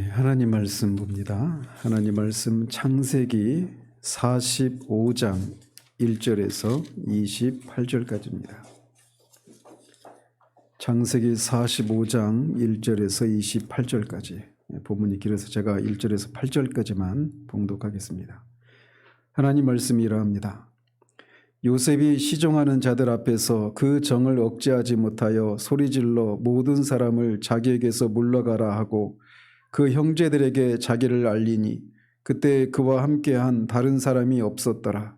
하나님 말씀 봅니다. 하나님 말씀 창세기 45장 1절에서 28절까지입니다. 창세기 45장 1절에서 28절까지 본문이 길어서 제가 1절에서 8절까지만 봉독하겠습니다. 하나님 말씀이 이러합니다. 요셉이 시종하는 자들 앞에서 그 정을 억제하지 못하여 소리질러 모든 사람을 자기에게서 물러가라 하고 그 형제들에게 자기를 알리니 그때 그와 함께한 다른 사람이 없었더라.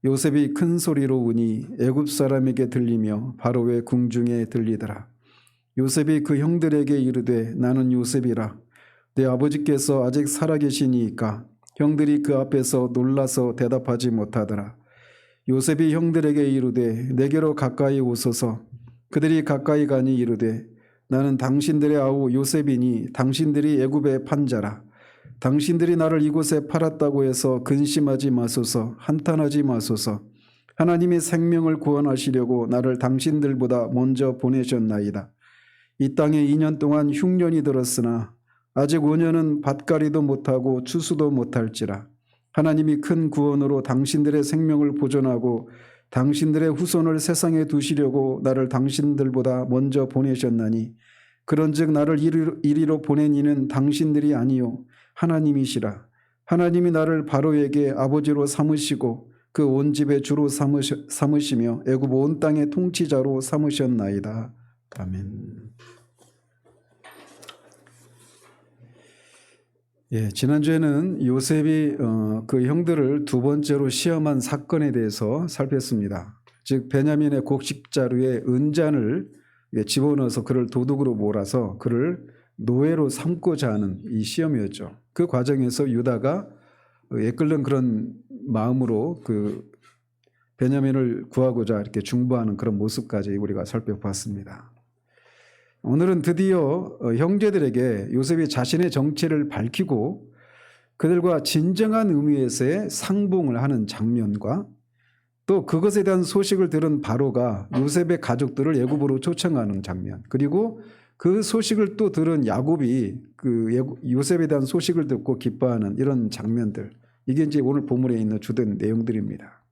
요셉이 큰 소리로 우니 애굽 사람에게 들리며 바로의 궁중에 들리더라. 요셉이 그 형들에게 이르되 나는 요셉이라. 내 아버지께서 아직 살아계시니이까. 형들이 그 앞에서 놀라서 대답하지 못하더라. 요셉이 형들에게 이르되 내게로 가까이 오소서. 그들이 가까이 가니 이르되 나는 당신들의 아우 요셉이니 당신들이 애굽에 판 자라. 당신들이 나를 이곳에 팔았다고 해서 근심하지 마소서. 한탄하지 마소서. 하나님이 생명을 구원하시려고 나를 당신들보다 먼저 보내셨나이다. 이 땅에 2년 동안 흉년이 들었으나 아직 5년은 밭갈이도 못하고 추수도 못할지라. 하나님이 큰 구원으로 당신들의 생명을 보존하고 당신들의 후손을 세상에 두시려고 나를 당신들보다 먼저 보내셨나니 그런즉 나를 이리로 보낸 이는 당신들이 아니요 하나님이시라. 하나님이 나를 바로에게 아버지로 삼으시고 그 온 집의 주로 삼으시며 애굽 온 땅의 통치자로 삼으셨나이다. 아멘. 지난주에는 요셉이 그 형들을 두 번째로 시험한 사건에 대해서 살폈습니다. 즉 베냐민의 곡식자루에 은잔을 집어넣어서 그를 도둑으로 몰아서 그를 노예로 삼고자 하는 이 시험이었죠. 그 과정에서 유다가 애끓는 그런 마음으로 그 베냐민을 구하고자 이렇게 중보하는 그런 모습까지 우리가 살펴봤습니다. 오늘은 드디어 형제들에게 요셉이 자신의 정체를 밝히고 그들과 진정한 의미에서의 상봉을 하는 장면과 또 그것에 대한 소식을 들은 바로가 요셉의 가족들을 애굽으로 초청하는 장면, 그리고 그 소식을 또 들은 야곱이 그 요셉에 대한 소식을 듣고 기뻐하는 이런 장면들, 이게 이제 오늘 본문에 있는 주된 내용들입니다.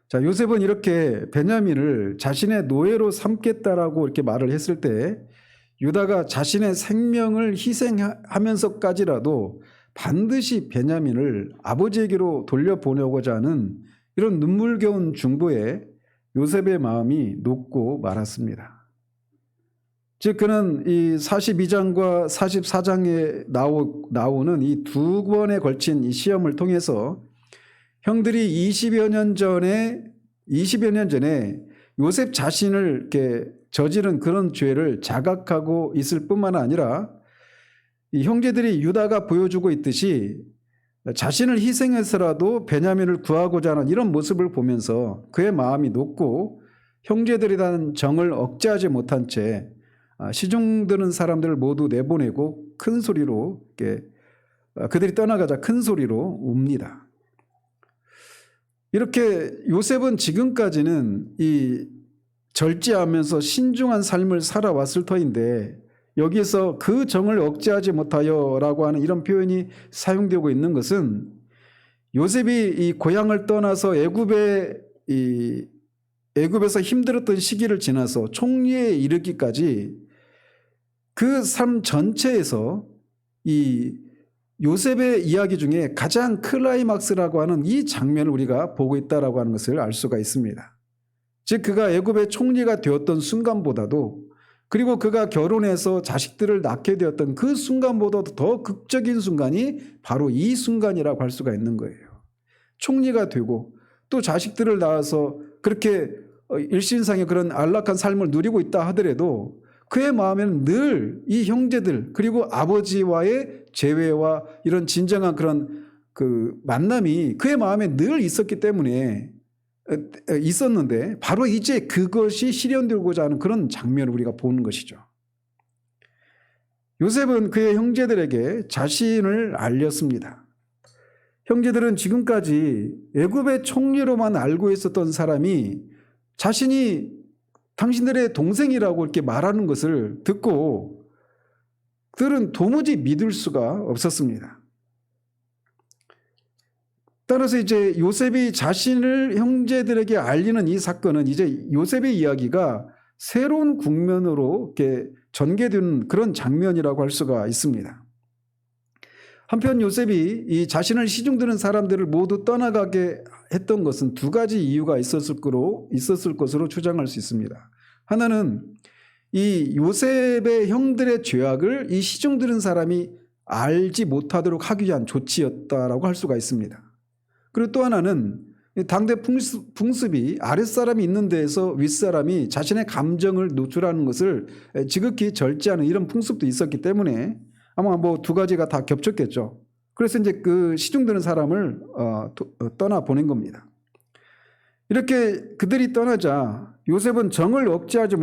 자, 요셉은 이렇게 베냐민을 자신의 노예로 삼겠다라고 이렇게 말을 했을 때 유다가 자신의 생명을 희생하면서까지라도 반드시 베냐민을 아버지에게로 돌려보내고자 하는 이런 눈물겨운 중보에 요셉의 마음이 녹고 말았습니다. 즉 그는 이 42장과 44장에 나오는 이 두 번에 걸친 이 시험을 통해서 형들이 20여 년 전에 요셉 자신을 이렇게 저지른 그런 죄를 자각하고 있을 뿐만 아니라 이 형제들이 유다가 보여주고 있듯이 자신을 희생해서라도 베냐민을 구하고자 하는 이런 모습을 보면서 그의 마음이 녹고 형제들에 대한 정을 억제하지 못한 채 시중드는 사람들을 모두 내보내고 큰 소리로 그들이 떠나가자 큰 소리로 웁니다. 이렇게 요셉은 지금까지는 이 절제하면서 신중한 삶을 살아왔을 터인데 여기에서 그 정을 억제하지 못하여라고 하는 이런 표현이 사용되고 있는 것은 요셉이 이 고향을 떠나서 애굽에서 힘들었던 시기를 지나서 총리에 이르기까지 그 삶 전체에서 이 요셉의 이야기 중에 가장 클라이막스라고 하는 이 장면을 우리가 보고 있다라고 하는 것을 알 수가 있습니다. 즉 그가 애굽의 총리가 되었던 순간보다도, 그리고 그가 결혼해서 자식들을 낳게 되었던 그 순간보다도 더 극적인 순간이 바로 이 순간이라고 할 수가 있는 거예요. 총리가 되고 또 자식들을 낳아서 그렇게 일신상의 그런 안락한 삶을 누리고 있다 하더라도 그의 마음에는 늘 이 형제들 그리고 아버지와의 재회와 이런 진정한 그런 그 만남이 그의 마음에 늘 있었는데 바로 이제 그것이 실현되고자 하는 그런 장면을 우리가 보는 것이죠. 요셉은 그의 형제들에게 자신을 알렸습니다. 형제들은 지금까지 애굽의 총리로만 알고 있었던 사람이 자신이 당신들의 동생이라고 이렇게 말하는 것을 듣고 그들은 도무지 믿을 수가 없었습니다. 따라서 이제 요셉이 자신을 형제들에게 알리는 이 사건은 이제 요셉의 이야기가 새로운 국면으로 이렇게 전개되는 그런 장면이라고 할 수가 있습니다. 한편 요셉이 이 자신을 시중드는 사람들을 모두 떠나가게 했던 것은 두 가지 이유가 있었을 것으로 추정할 수 있습니다. 하나는 이 요셉의 형들의 죄악을 이 시중드는 사람이 알지 못하도록 하기 위한 조치였다라고 할 수가 있습니다. 그리고 또 하나는 당대 풍습이 아랫사람이 있는 데에서 윗사람이 자신의 감정을 노출하는 것을 지극히 절제하는 이런 풍습도 있었기 때문에 아마 뭐 두 가지가 다 겹쳤겠죠. 그래서 이제 그 시중드는 사람을 떠나 보낸 겁니다. 이렇게 그들이 떠나자 요셉은 정을 억제하지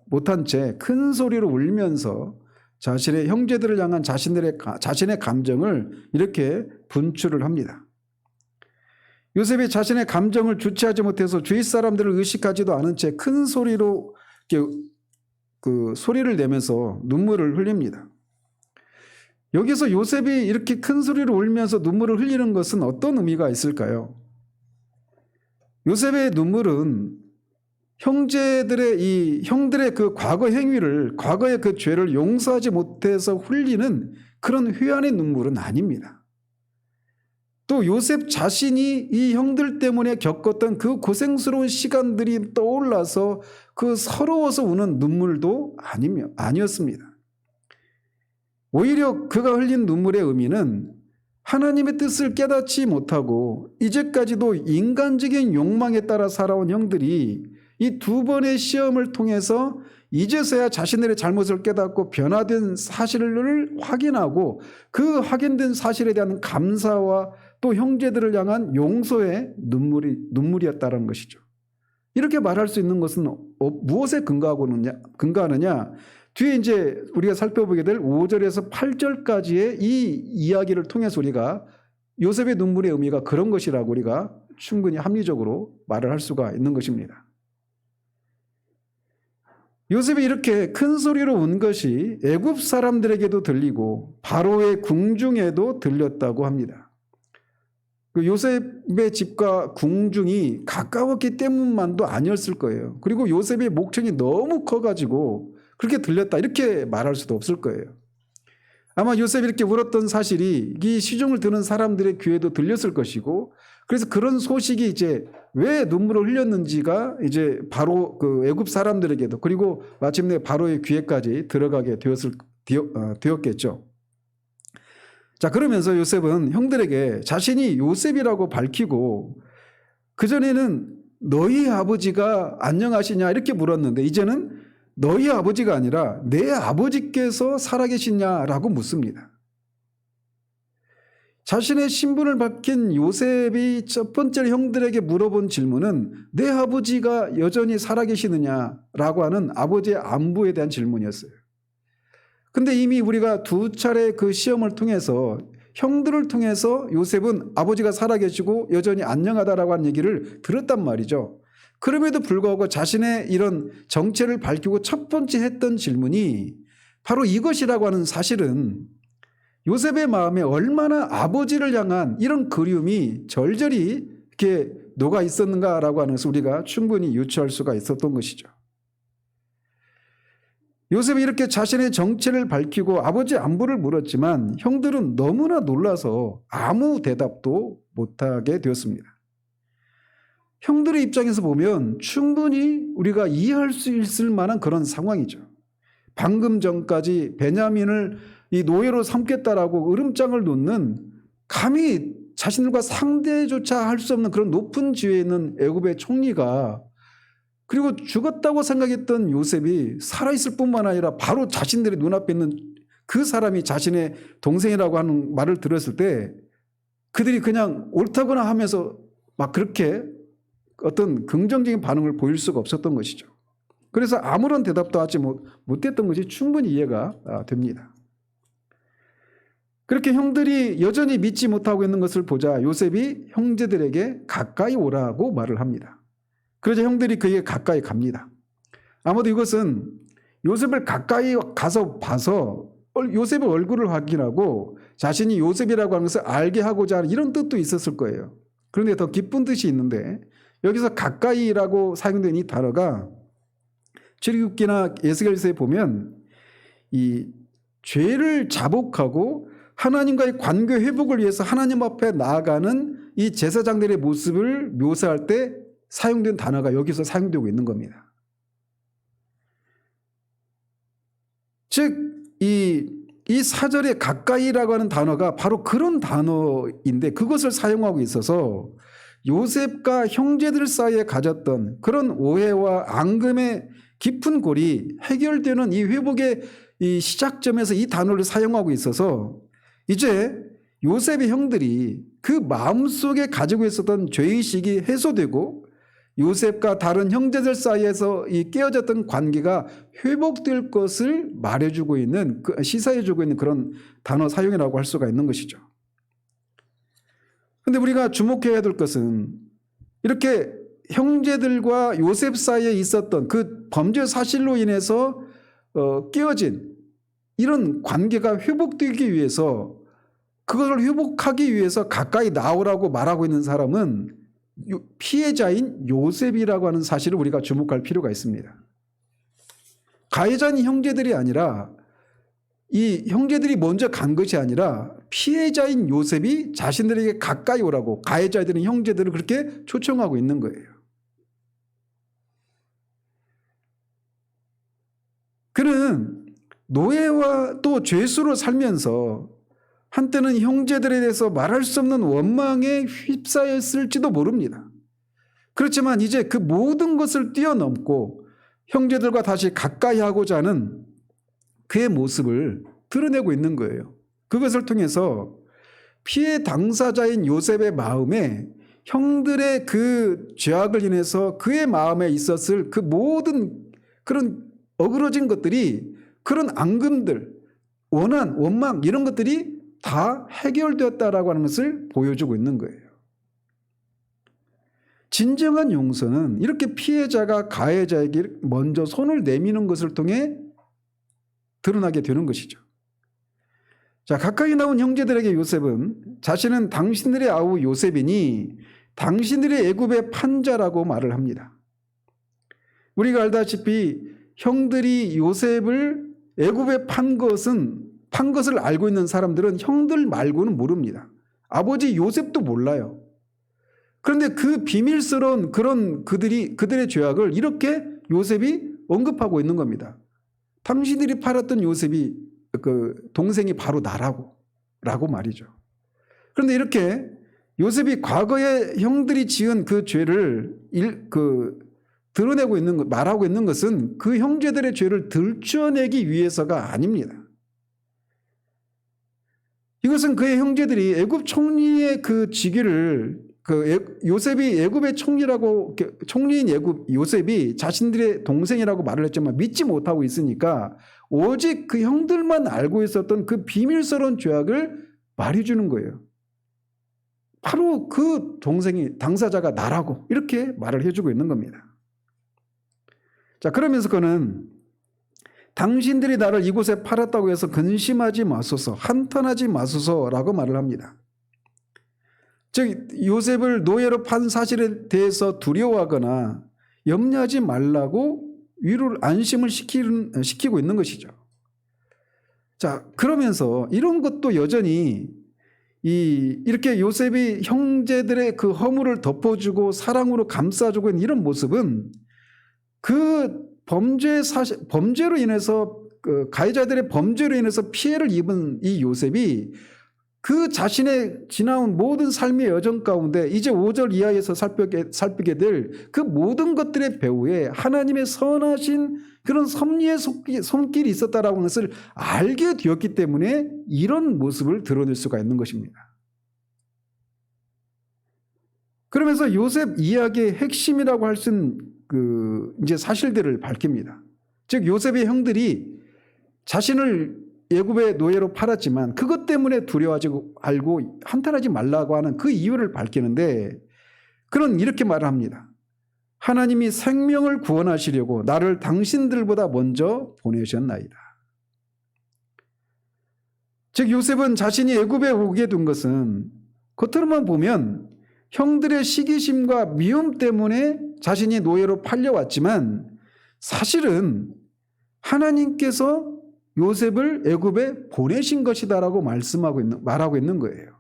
못한 채 큰 소리로 울면서 자신의 형제들을 향한 자신의 감정을 이렇게 분출을 합니다. 요셉이 자신의 감정을 주체하지 못해서 주위 사람들을 의식하지도 않은 채 큰 소리로 그 소리를 내면서 눈물을 흘립니다. 여기서 요셉이 이렇게 큰 소리로 울면서 눈물을 흘리는 것은 어떤 의미가 있을까요? 요셉의 눈물은 형들의 그 과거 행위를, 과거의 그 죄를 용서하지 못해서 흘리는 그런 회한의 눈물은 아닙니다. 또 요셉 자신이 이 형들 때문에 겪었던 그 고생스러운 시간들이 떠올라서 그 서러워서 우는 눈물도 아니었습니다. 오히려 그가 흘린 눈물의 의미는 하나님의 뜻을 깨닫지 못하고 이제까지도 인간적인 욕망에 따라 살아온 형들이 이 두 번의 시험을 통해서 이제서야 자신들의 잘못을 깨닫고 변화된 사실을 확인하고 그 확인된 사실에 대한 감사와 또 형제들을 향한 용서의 눈물이었다는 것이죠. 이렇게 말할 수 있는 것은 무엇에 근거하느냐? 뒤에 이제 우리가 살펴보게 될 5절에서 8절까지의 이 이야기를 통해서 우리가 요셉의 눈물의 의미가 그런 것이라고 우리가 충분히 합리적으로 말을 할 수가 있는 것입니다. 요셉이 이렇게 큰 소리로 운 것이 애굽 사람들에게도 들리고 바로의 궁중에도 들렸다고 합니다. 그 요셉의 집과 궁중이 가까웠기 때문만도 아니었을 거예요. 그리고 요셉의 목청이 너무 커가지고 그렇게 들렸다 이렇게 말할 수도 없을 거예요. 아마 요셉이 이렇게 울었던 사실이 이 시중을 드는 사람들의 귀에도 들렸을 것이고, 그래서 그런 소식이 이제 왜 눈물을 흘렸는지가 이제 바로 그 애굽 사람들에게도 그리고 마침내 바로의 귀에까지 들어가게 되었겠죠. 자, 그러면서 요셉은 형들에게 자신이 요셉이라고 밝히고, 그전에는 너희 아버지가 안녕하시냐 이렇게 물었는데 이제는 너희 아버지가 아니라 내 아버지께서 살아계시냐라고 묻습니다. 자신의 신분을 밝힌 요셉이 첫 번째 형들에게 물어본 질문은 내 아버지가 여전히 살아계시느냐라고 하는 아버지의 안부에 대한 질문이었어요. 근데 이미 우리가 두 차례 그 시험을 통해서 형들을 통해서 요셉은 아버지가 살아계시고 여전히 안녕하다라고 하는 얘기를 들었단 말이죠. 그럼에도 불구하고 자신의 이런 정체를 밝히고 첫 번째 했던 질문이 바로 이것이라고 하는 사실은 요셉의 마음에 얼마나 아버지를 향한 이런 그리움이 절절히 이렇게 녹아 있었는가라고 하는 것을 우리가 충분히 유추할 수가 있었던 것이죠. 요셉이 이렇게 자신의 정체를 밝히고 아버지 안부를 물었지만 형들은 너무나 놀라서 아무 대답도 못하게 되었습니다. 형들의 입장에서 보면 충분히 우리가 이해할 수 있을 만한 그런 상황이죠. 방금 전까지 베냐민을 이 노예로 삼겠다라고 으름장을 놓는, 감히 자신들과 상대조차 할 수 없는 그런 높은 지위에 있는 애굽의 총리가, 그리고 죽었다고 생각했던 요셉이 살아있을 뿐만 아니라 바로 자신들의 눈앞에 있는 그 사람이 자신의 동생이라고 하는 말을 들었을 때 그들이 그냥 옳다거나 하면서 막 그렇게 어떤 긍정적인 반응을 보일 수가 없었던 것이죠. 그래서 아무런 대답도 하지 못했던 것이 충분히 이해가 됩니다. 그렇게 형들이 여전히 믿지 못하고 있는 것을 보자 요셉이 형제들에게 가까이 오라고 말을 합니다. 그러자 형들이 그에게 가까이 갑니다. 아마도 이것은 요셉을 가까이 가서 봐서 요셉의 얼굴을 확인하고 자신이 요셉이라고 하는 것을 알게 하고자 하는 이런 뜻도 있었을 거예요. 그런데 더 깊은 뜻이 있는데 여기서 가까이라고 사용된 이 단어가 출애굽기나 에스겔서에 보면 이 죄를 자복하고 하나님과의 관계 회복을 위해서 하나님 앞에 나아가는 이 제사장들의 모습을 묘사할 때 사용된 단어가 여기서 사용되고 있는 겁니다. 즉 이 사절에 가까이라고 하는 단어가 바로 그런 단어인데 그것을 사용하고 있어서 요셉과 형제들 사이에 가졌던 그런 오해와 앙금의 깊은 골이 해결되는 이 회복의 이 시작점에서 이 단어를 사용하고 있어서 이제 요셉의 형들이 그 마음속에 가지고 있었던 죄의식이 해소되고 요셉과 다른 형제들 사이에서 이 깨어졌던 관계가 회복될 것을 말해주고 있는, 시사해주고 있는 그런 단어 사용이라고 할 수가 있는 것이죠. 그런데 우리가 주목해야 될 것은 이렇게 형제들과 요셉 사이에 있었던 그 범죄 사실로 인해서 깨어진 이런 관계가 회복되기 위해서, 그것을 회복하기 위해서 가까이 나오라고 말하고 있는 사람은 피해자인 요셉이라고 하는 사실을 우리가 주목할 필요가 있습니다. 가해자인 형제들이 아니라, 이 형제들이 먼저 간 것이 아니라 피해자인 요셉이 자신들에게 가까이 오라고 가해자들은 형제들을 그렇게 초청하고 있는 거예요. 그는 노예와 또 죄수로 살면서 한때는 형제들에 대해서 말할 수 없는 원망에 휩싸였을지도 모릅니다. 그렇지만 이제 그 모든 것을 뛰어넘고 형제들과 다시 가까이 하고자 하는 그의 모습을 드러내고 있는 거예요. 그것을 통해서 피해 당사자인 요셉의 마음에 형들의 그 죄악을 인해서 그의 마음에 있었을 그 모든 그런 어그러진 것들이, 그런 앙금들, 원한, 원망 이런 것들이 다 해결되었다라고 하는 것을 보여주고 있는 거예요. 진정한 용서는 이렇게 피해자가 가해자에게 먼저 손을 내미는 것을 통해 드러나게 되는 것이죠. 자, 가까이 나온 형제들에게 요셉은 자신은 당신들의 아우 요셉이니 당신들의 애굽의 판자라고 말을 합니다. 우리가 알다시피 형들이 요셉을 애굽에 판 것을 알고 있는 사람들은 형들 말고는 모릅니다. 아버지 요셉도 몰라요. 그런데 그 비밀스러운 그런 그들의 죄악을 이렇게 요셉이 언급하고 있는 겁니다. 당신들이 팔았던 요셉이 그 동생이 바로 라고 말이죠. 그런데 이렇게 요셉이 과거에 형들이 지은 그 죄를 드러내고 있는 것, 말하고 있는 것은 그 형제들의 죄를 들춰내기 위해서가 아닙니다. 이것은 그의 형제들이 애굽 총리의 그 직위를, 요셉이 애굽의 총리인 요셉이 자신들의 동생이라고 말을 했지만 믿지 못하고 있으니까 오직 그 형들만 알고 있었던 그 비밀스러운 죄악을 말해주는 거예요. 바로 그 동생이, 당사자가 나라고 이렇게 말을 해주고 있는 겁니다. 자, 그러면서 그는 당신들이 나를 이곳에 팔았다고 해서 근심하지 마소서, 한탄하지 마소서라고 말을 합니다. 즉 요셉을 노예로 판 사실에 대해서 두려워하거나 염려하지 말라고 안심을 시키고 있는 것이죠. 자, 그러면서 이런 것도 여전히 이렇게 요셉이 형제들의 그 허물을 덮어주고 사랑으로 감싸주고 있는 이런 모습은 그 범죄로 인해서, 그 가해자들의 범죄로 인해서 피해를 입은 이 요셉이 그 자신의 지나온 모든 삶의 여정 가운데 이제 5절 이하에서 살피게 될 그 모든 것들의 배후에 하나님의 선하신 그런 섭리의 손길이 있었다라는 것을 알게 되었기 때문에 이런 모습을 드러낼 수가 있는 것입니다. 그러면서 요셉 이야기의 핵심이라고 할 수 있는 이제 사실들을 밝힙니다. 즉 요셉의 형들이 자신을 애굽의 노예로 팔았지만 그것 때문에 두려워하지 알고 한탄하지 말라고 하는 그 이유를 밝히는데, 그는 이렇게 말을 합니다. 하나님이 생명을 구원하시려고 나를 당신들보다 먼저 보내셨나이다. 즉 요셉은 자신이 애굽에 오게 된 것은 겉으로만 보면 형들의 시기심과 미움 때문에 자신이 노예로 팔려왔지만 사실은 하나님께서 요셉을 애굽에 보내신 것이다라고 말하고 있는 거예요.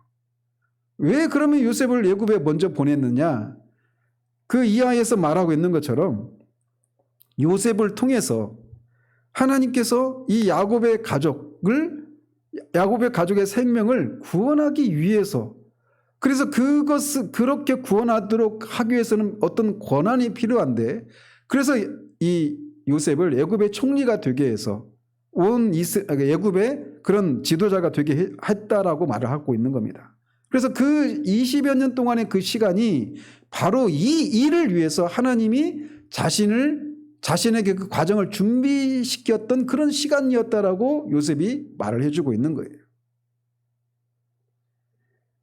왜 그러면 요셉을 애굽에 먼저 보냈느냐? 그 이하에서 말하고 있는 것처럼 요셉을 통해서 하나님께서 이 야곱의 가족의 생명을 구원하기 위해서, 그래서 그것을 그렇게 구원하도록 하기 위해서는 어떤 권한이 필요한데, 그래서 이 요셉을 애굽의 총리가 되게 해서 온 애굽의 그런 지도자가 되게 했다라고 말을 하고 있는 겁니다. 그래서 그 20여 년 동안의 그 시간이 바로 이 일을 위해서 하나님이 자신에게 그 과정을 준비시켰던 그런 시간이었다라고 요셉이 말을 해주고 있는 거예요.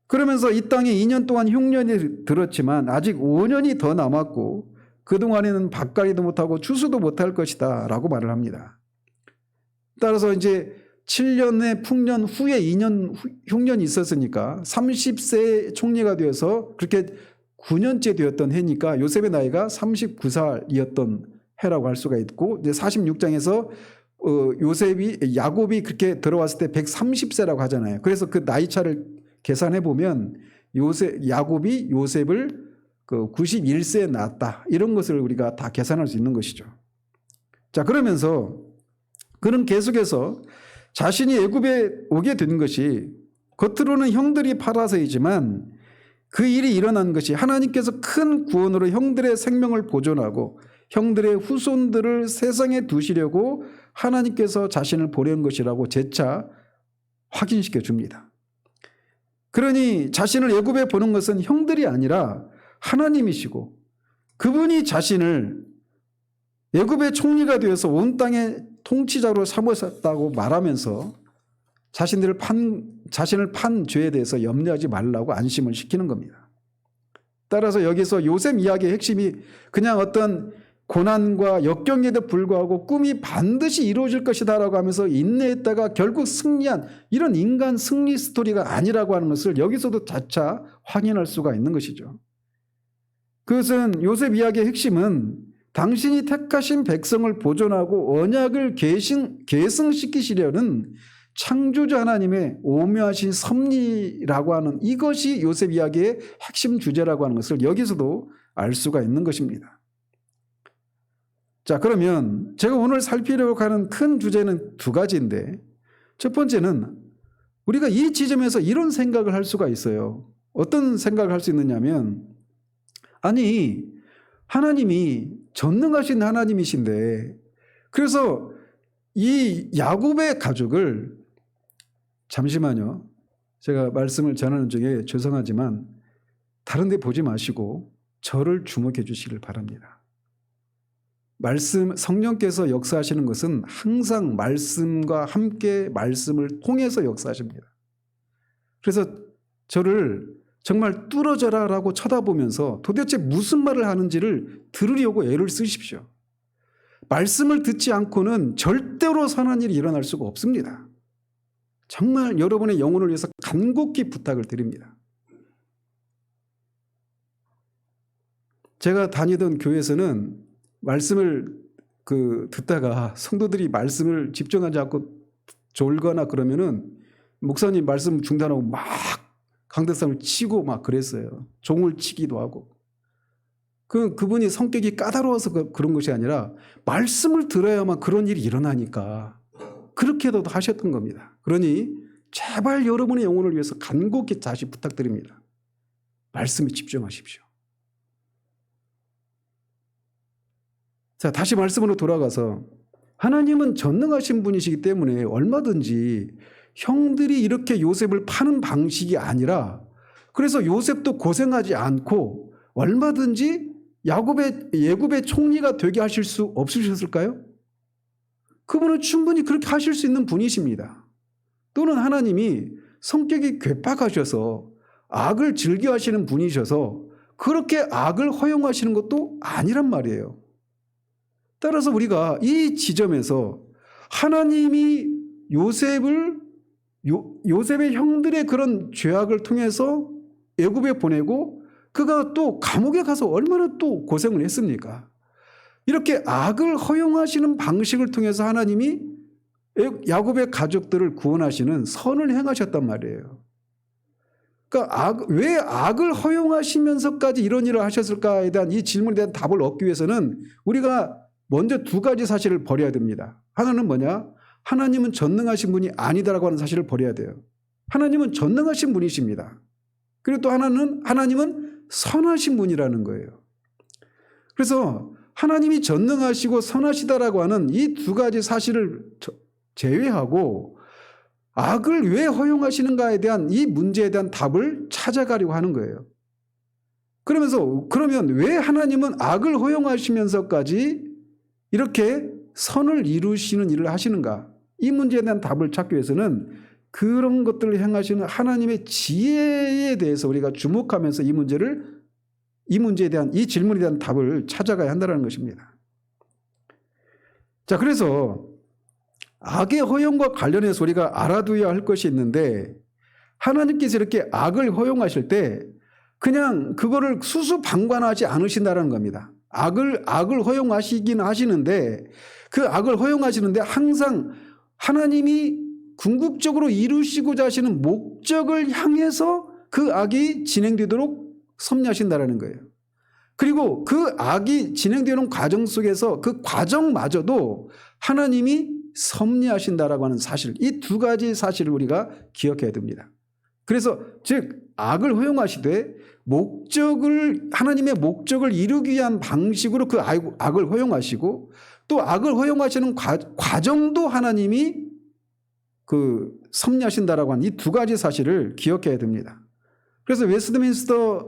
그러면서 이 땅에 2년 동안 흉년이 들었지만 아직 5년이 더 남았고 그동안에는 밭갈이도 못하고 추수도 못할 것이다 라고 말을 합니다. 따라서 이제 7년의 풍년 후에 2년 흉년이 있었으니까 30세 총리가 되어서 그렇게 9년째 되었던 해니까 요셉의 나이가 39살이었던 해라고 할 수가 있고, 이제 46장에서 야곱이 그렇게 들어왔을 때 130세라고 하잖아요. 그래서 그 나이 차를 계산해 보면 야곱이 요셉을 91세에 낳았다, 이런 것을 우리가 다 계산할 수 있는 것이죠. 자, 그러면서 그는 계속해서 자신이 애굽에 오게 된 것이 겉으로는 형들이 팔아서이지만 그 일이 일어난 것이 하나님께서 큰 구원으로 형들의 생명을 보존하고 형들의 후손들을 세상에 두시려고 하나님께서 자신을 보낸 것이라고 재차 확인시켜 줍니다. 그러니 자신을 애굽에 보낸 것은 형들이 아니라 하나님이시고, 그분이 자신을 애굽의 총리가 되어서 온 땅의 통치자로 삼으셨다고 말하면서 자신을 판 죄에 대해서 염려하지 말라고 안심을 시키는 겁니다. 따라서 여기서 요셉 이야기의 핵심이 그냥 어떤 고난과 역경에도 불구하고 꿈이 반드시 이루어질 것이다 라고 하면서 인내했다가 결국 승리한 이런 인간 승리 스토리가 아니라고 하는 것을 여기서도 자차 확인할 수가 있는 것이죠. 그것은 요셉 이야기의 핵심은 당신이 택하신 백성을 보존하고 언약을 계승시키시려는 창조주 하나님의 오묘하신 섭리라고 하는, 이것이 요셉 이야기의 핵심 주제라고 하는 것을 여기서도 알 수가 있는 것입니다. 자, 그러면 제가 오늘 살피려고 하는 큰 주제는 두 가지인데, 첫 번째는 우리가 이 지점에서 이런 생각을 할 수가 있어요. 어떤 생각을 할 수 있느냐면, 아니 하나님이 전능하신 하나님이신데, 그래서 이 야곱의 가족을, 잠시만요, 제가 말씀을 전하는 중에 죄송하지만 다른 데 보지 마시고 저를 주목해 주시길 바랍니다. 성령께서 역사하시는 것은 항상 말씀과 함께 말씀을 통해서 역사하십니다. 그래서 저를 정말 뚫어져라 라고 쳐다보면서 도대체 무슨 말을 하는지를 들으려고 애를 쓰십시오. 말씀을 듣지 않고는 절대로 선한 일이 일어날 수가 없습니다. 정말 여러분의 영혼을 위해서 간곡히 부탁을 드립니다. 제가 다니던 교회에서는 말씀을 듣다가 성도들이 말씀을 집중하지 않고 졸거나 그러면은 목사님 말씀 중단하고 막 강대상을 치고 막 그랬어요. 종을 치기도 하고. 그분이 성격이 까다로워서 그런 것이 아니라 말씀을 들어야만 그런 일이 일어나니까 그렇게도 하셨던 겁니다. 그러니 제발 여러분의 영혼을 위해서 간곡히 다시 부탁드립니다. 말씀에 집중하십시오. 자, 다시 말씀으로 돌아가서 하나님은 전능하신 분이시기 때문에 얼마든지 형들이 이렇게 요셉을 파는 방식이 아니라, 그래서 요셉도 고생하지 않고 얼마든지 애굽의 총리가 되게 하실 수 없으셨을까요? 그분은 충분히 그렇게 하실 수 있는 분이십니다. 또는 하나님이 성격이 괴팍하셔서 악을 즐겨하시는 분이셔서 그렇게 악을 허용하시는 것도 아니란 말이에요. 따라서 우리가 이 지점에서 하나님이 요셉을 요셉의 형들의 그런 죄악을 통해서 애굽에 보내고 그가 또 감옥에 가서 얼마나 또 고생을 했습니까? 이렇게 악을 허용하시는 방식을 통해서 하나님이 야곱의 가족들을 구원하시는 선을 행하셨단 말이에요. 그러니까 왜 악을 허용하시면서까지 이런 일을 하셨을까에 대한 이 질문에 대한 답을 얻기 위해서는 우리가 먼저 두 가지 사실을 버려야 됩니다. 하나는 뭐냐? 하나님은 전능하신 분이 아니다라고 하는 사실을 버려야 돼요. 하나님은 전능하신 분이십니다. 그리고 또 하나님은 선하신 분이라는 거예요. 그래서 하나님이 전능하시고 선하시다라고 하는 이 두 가지 사실을 제외하고 악을 왜 허용하시는가에 대한 이 문제에 대한 답을 찾아가려고 하는 거예요. 그러면 왜 하나님은 악을 허용하시면서까지 이렇게 선을 이루시는 일을 하시는가? 이 문제에 대한 답을 찾기 위해서는 그런 것들을 행하시는 하나님의 지혜에 대해서 우리가 주목하면서 이 문제에 대한 이 질문에 대한 답을 찾아가야 한다는 것입니다. 자, 그래서 악의 허용과 관련해서 우리가 알아두어야 할 것이 있는데 하나님께서 이렇게 악을 허용하실 때 그냥 그거를 수수방관하지 않으신다는 겁니다. 악을 허용하시긴 하시는데 그 악을 허용하시는데 항상 하나님이 궁극적으로 이루시고자 하시는 목적을 향해서 그 악이 진행되도록 섭리하신다는 거예요. 그리고 그 악이 진행되는 과정 속에서 그 과정마저도 하나님이 섭리하신다라고 하는 사실, 이 두 가지 사실을 우리가 기억해야 됩니다. 그래서 즉 악을 허용하시되 하나님의 목적을 이루기 위한 방식으로 그 악을 허용하시고 또 악을 허용하시는 과정도 하나님이 그 섭리하신다라고 하는 이 두 가지 사실을 기억해야 됩니다. 그래서 웨스트민스터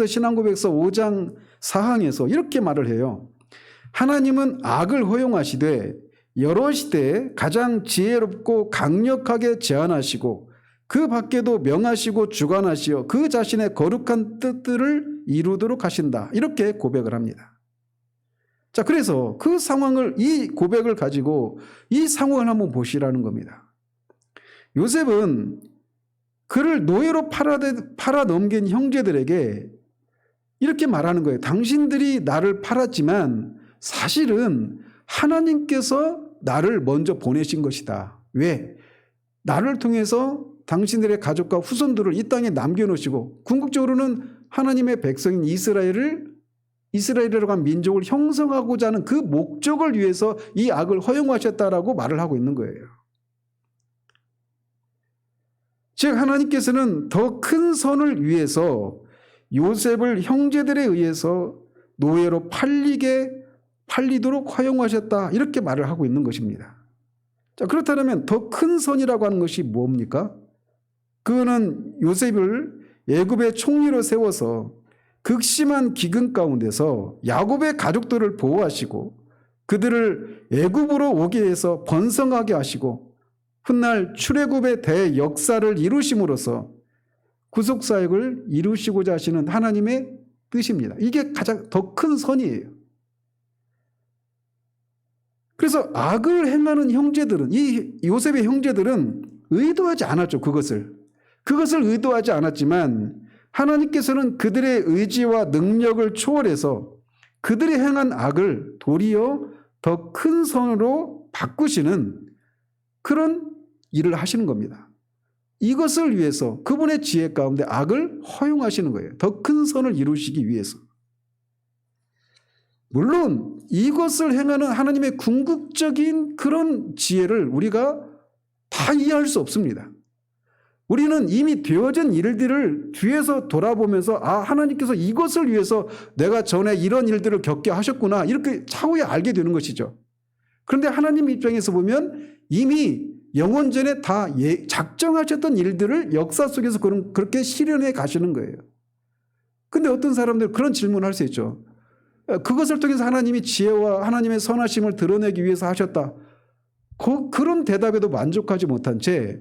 신앙고백서 5장 4항에서 이렇게 말을 해요. 하나님은 악을 허용하시되 여러 시대에 가장 지혜롭고 강력하게 제한하시고 그 밖에도 명하시고 주관하시어 그 자신의 거룩한 뜻들을 이루도록 하신다. 이렇게 고백을 합니다. 자, 그래서 그 상황을, 이 고백을 가지고 이 상황을 한번 보시라는 겁니다. 요셉은 그를 노예로 팔아 넘긴 형제들에게 이렇게 말하는 거예요. 당신들이 나를 팔았지만 사실은 하나님께서 나를 먼저 보내신 것이다. 왜? 나를 통해서 당신들의 가족과 후손들을 이 땅에 남겨놓으시고 궁극적으로는 하나님의 백성인 이스라엘이라고 한 민족을 형성하고자 하는 그 목적을 위해서 이 악을 허용하셨다라고 말을 하고 있는 거예요. 즉 하나님께서는 더 큰 선을 위해서 요셉을 형제들에 의해서 노예로 팔리도록 허용하셨다. 이렇게 말을 하고 있는 것입니다. 자, 그렇다면 더 큰 선이라고 하는 것이 뭡니까? 그거는 요셉을 애굽의 총리로 세워서 극심한 기근 가운데서 야곱의 가족들을 보호하시고 그들을 애굽으로 오게 해서 번성하게 하시고 훗날 출애굽의 대역사를 이루심으로써 구속사역을 이루시고자 하시는 하나님의 뜻입니다. 이게 가장 더 큰 선이에요. 그래서 악을 행하는 형제들은, 이 요셉의 형제들은 의도하지 않았죠. 그것을 의도하지 않았지만 하나님께서는 그들의 의지와 능력을 초월해서 그들이 행한 악을 도리어 더 큰 선으로 바꾸시는 그런 일을 하시는 겁니다. 이것을 위해서 그분의 지혜 가운데 악을 허용하시는 거예요. 더 큰 선을 이루시기 위해서. 물론 이것을 행하는 하나님의 궁극적인 그런 지혜를 우리가 다 이해할 수 없습니다. 우리는 이미 되어진 일들을 뒤에서 돌아보면서 하나님께서 이것을 위해서 내가 전에 이런 일들을 겪게 하셨구나 이렇게 차후에 알게 되는 것이죠. 그런데 하나님 입장에서 보면 이미 영원전에 다 작정하셨던 일들을 역사 속에서 그렇게 실현해 가시는 거예요. 근데 어떤 사람들 그런 질문을 할 수 있죠. 그것을 통해서 하나님이 지혜와 하나님의 선하심을 드러내기 위해서 하셨다. 그런 대답에도 만족하지 못한 채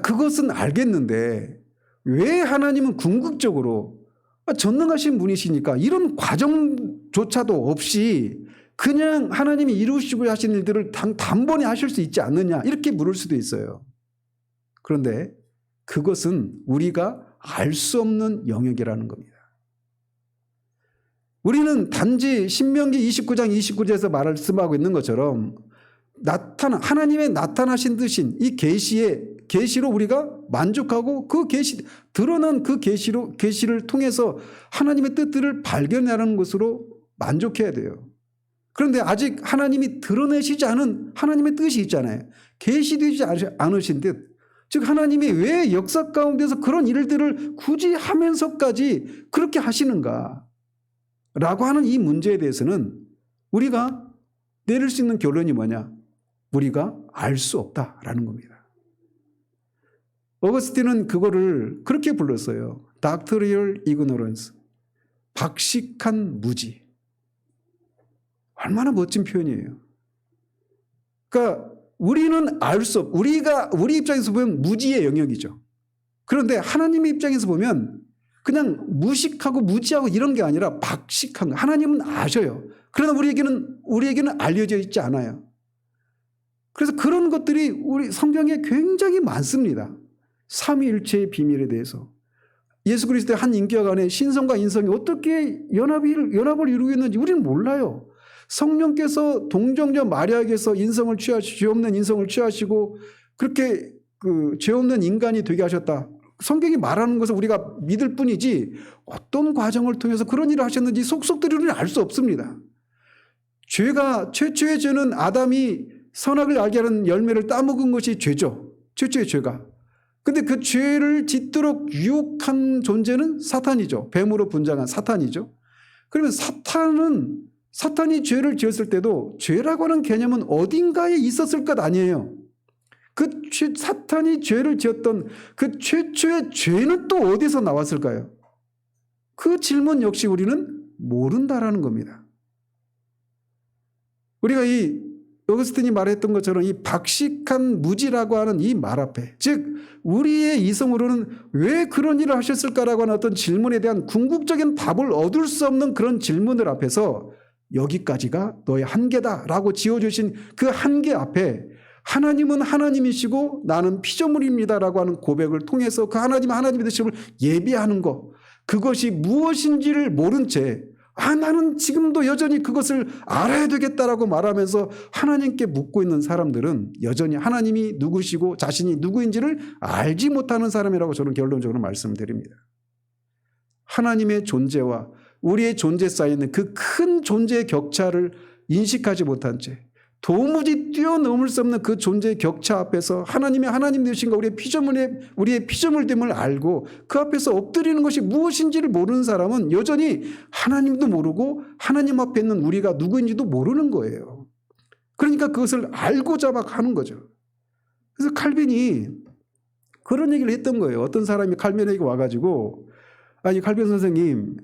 그것은 알겠는데 왜 하나님은 궁극적으로 전능하신 분이시니까 이런 과정조차도 없이 그냥 하나님이 이루시고 하신 일들을 단번에 하실 수 있지 않느냐 이렇게 물을 수도 있어요. 그런데 그것은 우리가 알 수 없는 영역이라는 겁니다. 우리는 단지 신명기 29장 29절에서 말씀하고 있는 것처럼 하나님의 나타나신 듯인 이 계시로 우리가 만족하고 그 드러난 그 계시를 통해서 하나님의 뜻들을 발견하는 것으로 만족해야 돼요. 그런데 아직 하나님이 드러내시지 않은 하나님의 뜻이 있잖아요. 계시되지 않으신 뜻. 즉 하나님이 왜 역사 가운데서 그런 일들을 굳이 하면서까지 그렇게 하시는가 라고 하는 이 문제에 대해서는 우리가 내릴 수 있는 결론이 뭐냐? 우리가 알 수 없다라는 겁니다. 어거스틴은 그거를 그렇게 불렀어요. Doctrinal ignorance. 박식한 무지. 얼마나 멋진 표현이에요. 그러니까 우리는 알 수 없, 우리 입장에서 보면 무지의 영역이죠. 그런데 하나님의 입장에서 보면 그냥 무식하고 무지하고 이런 게 아니라 박식한 거. 하나님은 아셔요. 그러나 우리에게는 알려져 있지 않아요. 그래서 그런 것들이 우리 성경에 굉장히 많습니다. 삼위일체의 비밀에 대해서. 예수 그리스도의 한 인격 안에 신성과 인성이 어떻게 연합을 이루고 있는지 우리는 몰라요. 성령께서 동정녀 마리아에게서 죄 없는 인성을 취하시고 그렇게 죄 없는 인간이 되게 하셨다. 성경이 말하는 것을 우리가 믿을 뿐이지 어떤 과정을 통해서 그런 일을 하셨는지 속속들이 우리는 알 수 없습니다. 최초의 죄는 아담이 선악을 알게 하는 열매를 따먹은 것이 죄죠. 최초의 죄가. 근데 그 죄를 짓도록 유혹한 존재는 사탄이죠. 뱀으로 분장한 사탄이죠. 그러면 사탄이 죄를 지었을 때도 죄라고 하는 개념은 어딘가에 있었을 것 아니에요. 사탄이 죄를 지었던 그 최초의 죄는 또 어디서 나왔을까요? 그 질문 역시 우리는 모른다라는 겁니다. 우리가 이 어거스틴이 말했던 것처럼 이 박식한 무지라고 하는 이 말 앞에, 즉 우리의 이성으로는 왜 그런 일을 하셨을까라고 하는 어떤 질문에 대한 궁극적인 답을 얻을 수 없는 그런 질문들 앞에서 여기까지가 너의 한계다라고 지어주신 그 한계 앞에 하나님은 하나님이시고 나는 피조물입니다라고 하는 고백을 통해서 그 하나님이 되심을 예비하는 것, 그것이 무엇인지를 모른 채 나는 지금도 여전히 그것을 알아야 되겠다라고 말하면서 하나님께 묻고 있는 사람들은 여전히 하나님이 누구시고 자신이 누구인지를 알지 못하는 사람이라고 저는 결론적으로 말씀드립니다. 하나님의 존재와 우리의 존재 사이에 있는 그 큰 존재의 격차를 인식하지 못한 채 도무지 뛰어넘을 수 없는 그 존재의 격차 앞에서 하나님의 하나님 되신 것, 우리의 피조물됨을 알고 그 앞에서 엎드리는 것이 무엇인지를 모르는 사람은 여전히 하나님도 모르고 하나님 앞에 있는 우리가 누구인지도 모르는 거예요. 그러니까 그것을 알고자 막 하는 거죠. 그래서 칼빈이 그런 얘기를 했던 거예요. 어떤 사람이 칼빈에게 와가지고, 아니 칼빈 선생님,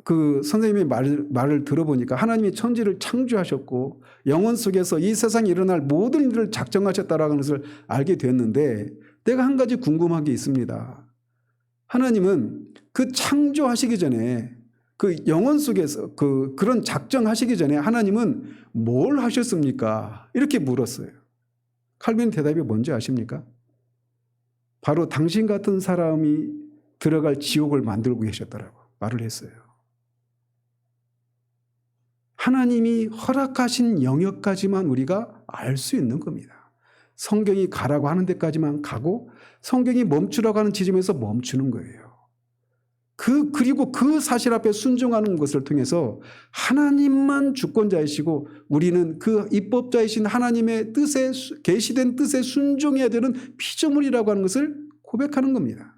그 선생님의 말을 들어보니까 하나님이 천지를 창조하셨고 영원 속에서 이 세상에 일어날 모든 일을 작정하셨다라는 것을 알게 됐는데 내가 한 가지 궁금한 게 있습니다. 하나님은 그 창조하시기 전에 그 영원 속에서 그런 작정하시기 전에 하나님은 뭘 하셨습니까? 이렇게 물었어요. 칼빈 대답이 뭔지 아십니까? 바로 당신 같은 사람이 들어갈 지옥을 만들고 계셨다라고 말을 했어요. 하나님이 허락하신 영역까지만 우리가 알 수 있는 겁니다. 성경이 가라고 하는 데까지만 가고 성경이 멈추라고 하는 지점에서 멈추는 거예요. 그리고 그 사실 앞에 순종하는 것을 통해서 하나님만 주권자이시고 우리는 그 입법자이신 하나님의 뜻에 계시된 뜻에 순종해야 되는 피조물이라고 하는 것을 고백하는 겁니다.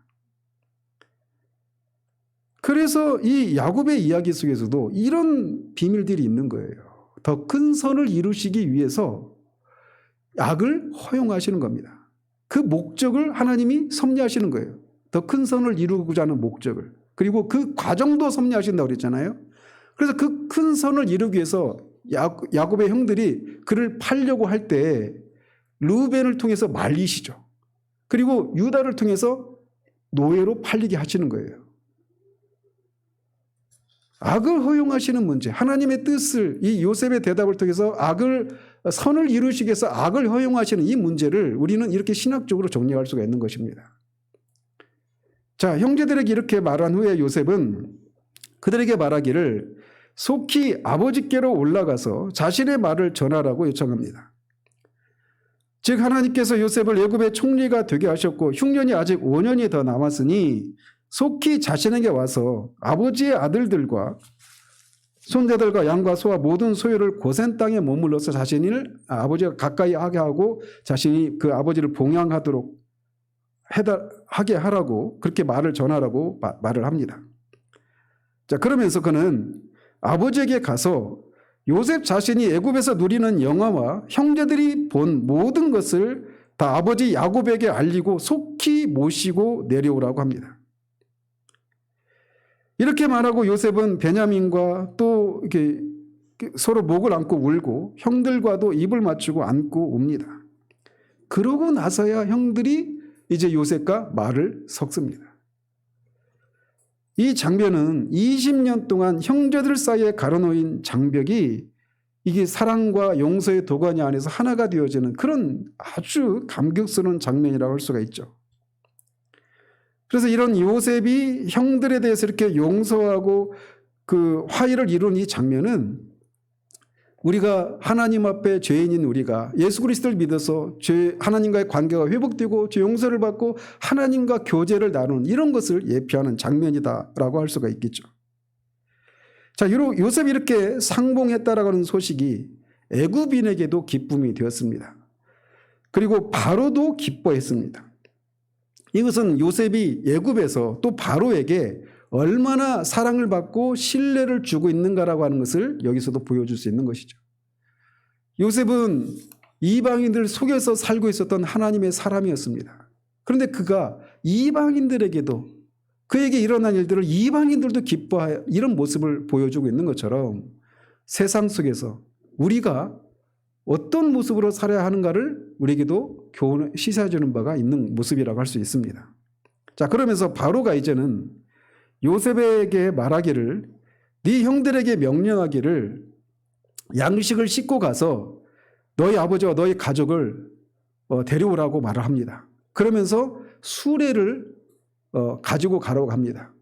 그래서 이 야곱의 이야기 속에서도 이런 비밀들이 있는 거예요. 더 큰 선을 이루시기 위해서 악을 허용하시는 겁니다. 그 목적을 하나님이 섭리하시는 거예요. 더 큰 선을 이루고자 하는 목적을. 그리고 그 과정도 섭리하신다고 그랬잖아요. 그래서 그 큰 선을 이루기 위해서 야곱의 형들이 그를 팔려고 할 때 르우벤을 통해서 말리시죠. 그리고 유다를 통해서 노예로 팔리게 하시는 거예요. 악을 허용하시는 문제, 하나님의 뜻을 이 요셉의 대답을 통해서 선을 이루시기 위해서 악을 허용하시는 이 문제를 우리는 이렇게 신학적으로 정리할 수가 있는 것입니다. 자, 형제들에게 이렇게 말한 후에 요셉은 그들에게 말하기를 속히 아버지께로 올라가서 자신의 말을 전하라고 요청합니다. 즉 하나님께서 요셉을 애굽의 총리가 되게 하셨고 흉년이 아직 5년이 더 남았으니 속히 자신에게 와서 아버지의 아들들과 손자들과 양과 소와 모든 소유를 고센 땅에 머물러서 자신을 아버지가 가까이 하게 하고 자신이 그 아버지를 봉양하도록 하게 하라고 그렇게 말을 전하라고 말을 합니다. 자, 그러면서 그는 아버지에게 가서 요셉 자신이 애굽에서 누리는 영화와 형제들이 본 모든 것을 다 아버지 야곱에게 알리고 속히 모시고 내려오라고 합니다. 이렇게 말하고 요셉은 베냐민과 또 이렇게 서로 목을 안고 울고 형들과도 입을 맞추고 안고 옵니다. 그러고 나서야 형들이 이제 요셉과 말을 섞습니다. 이 장면은 20년 동안 형제들 사이에 가로놓인 장벽이 이게 사랑과 용서의 도가니 안에서 하나가 되어지는 그런 아주 감격스러운 장면이라고 할 수가 있죠. 그래서 이런 요셉이 형들에 대해서 이렇게 용서하고 그 화해를 이룬 이 장면은 우리가 하나님 앞에 죄인인 우리가 예수 그리스도를 믿어서 하나님과의 관계가 회복되고 죄 용서를 받고 하나님과 교제를 나누는 이런 것을 예표하는 장면이다라고 할 수가 있겠죠. 자, 요셉이 이렇게 상봉했다라고 하는 소식이 애굽인에게도 기쁨이 되었습니다. 그리고 바로도 기뻐했습니다. 이것은 요셉이 애굽에서 또 바로에게 얼마나 사랑을 받고 신뢰를 주고 있는가라고 하는 것을 여기서도 보여줄 수 있는 것이죠. 요셉은 이방인들 속에서 살고 있었던 하나님의 사람이었습니다. 그런데 그가 이방인들에게도 그에게 일어난 일들을 이방인들도 기뻐하여 이런 모습을 보여주고 있는 것처럼 세상 속에서 우리가 어떤 모습으로 살아야 하는가를 우리에게도 시사해주는 바가 있는 모습이라고 할 수 있습니다. 자, 그러면서 바로가 이제는 요셉에게 말하기를 네 형들에게 명령하기를 양식을 싣고 가서 너희 아버지와 너희 가족을 데려오라고 말을 합니다. 그러면서 수레를 가지고 가라고 합니다.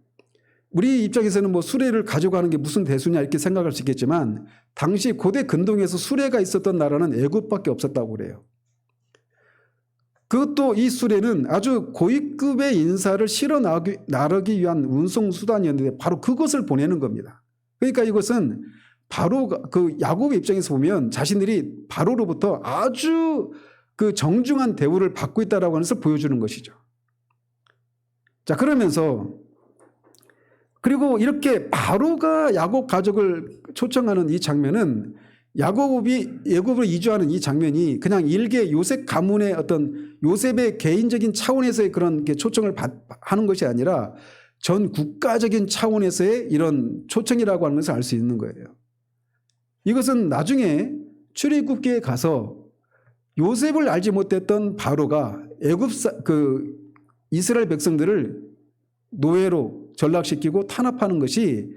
우리 입장에서는 뭐 수레를 가지고 가는 게 무슨 대수냐 이렇게 생각할 수 있겠지만 당시 고대 근동에서 수레가 있었던 나라는 애굽밖에 없었다고 그래요. 그것도 이 수레는 아주 고위급의 인사를 실어 나르기 위한 운송수단이었는데 바로 그것을 보내는 겁니다. 그러니까 이것은 바로가 그 야곱의 입장에서 보면 자신들이 바로로부터 아주 그 정중한 대우를 받고 있다라고 하는 것을 보여주는 것이죠. 자, 그러면서 그리고 이렇게 바로가 야곱 가족을 초청하는 이 장면은 야곱이 애굽으로 이주하는 이 장면이 그냥 일개 요셉 가문의 어떤 요셉의 개인적인 차원에서의 그런 초청을 하는 것이 아니라 전 국가적인 차원에서의 이런 초청이라고 하는 것을 알 수 있는 거예요. 이것은 나중에 출애굽기에 가서 요셉을 알지 못했던 바로가 이스라엘 백성들을 노예로 전락시키고 탄압하는 것이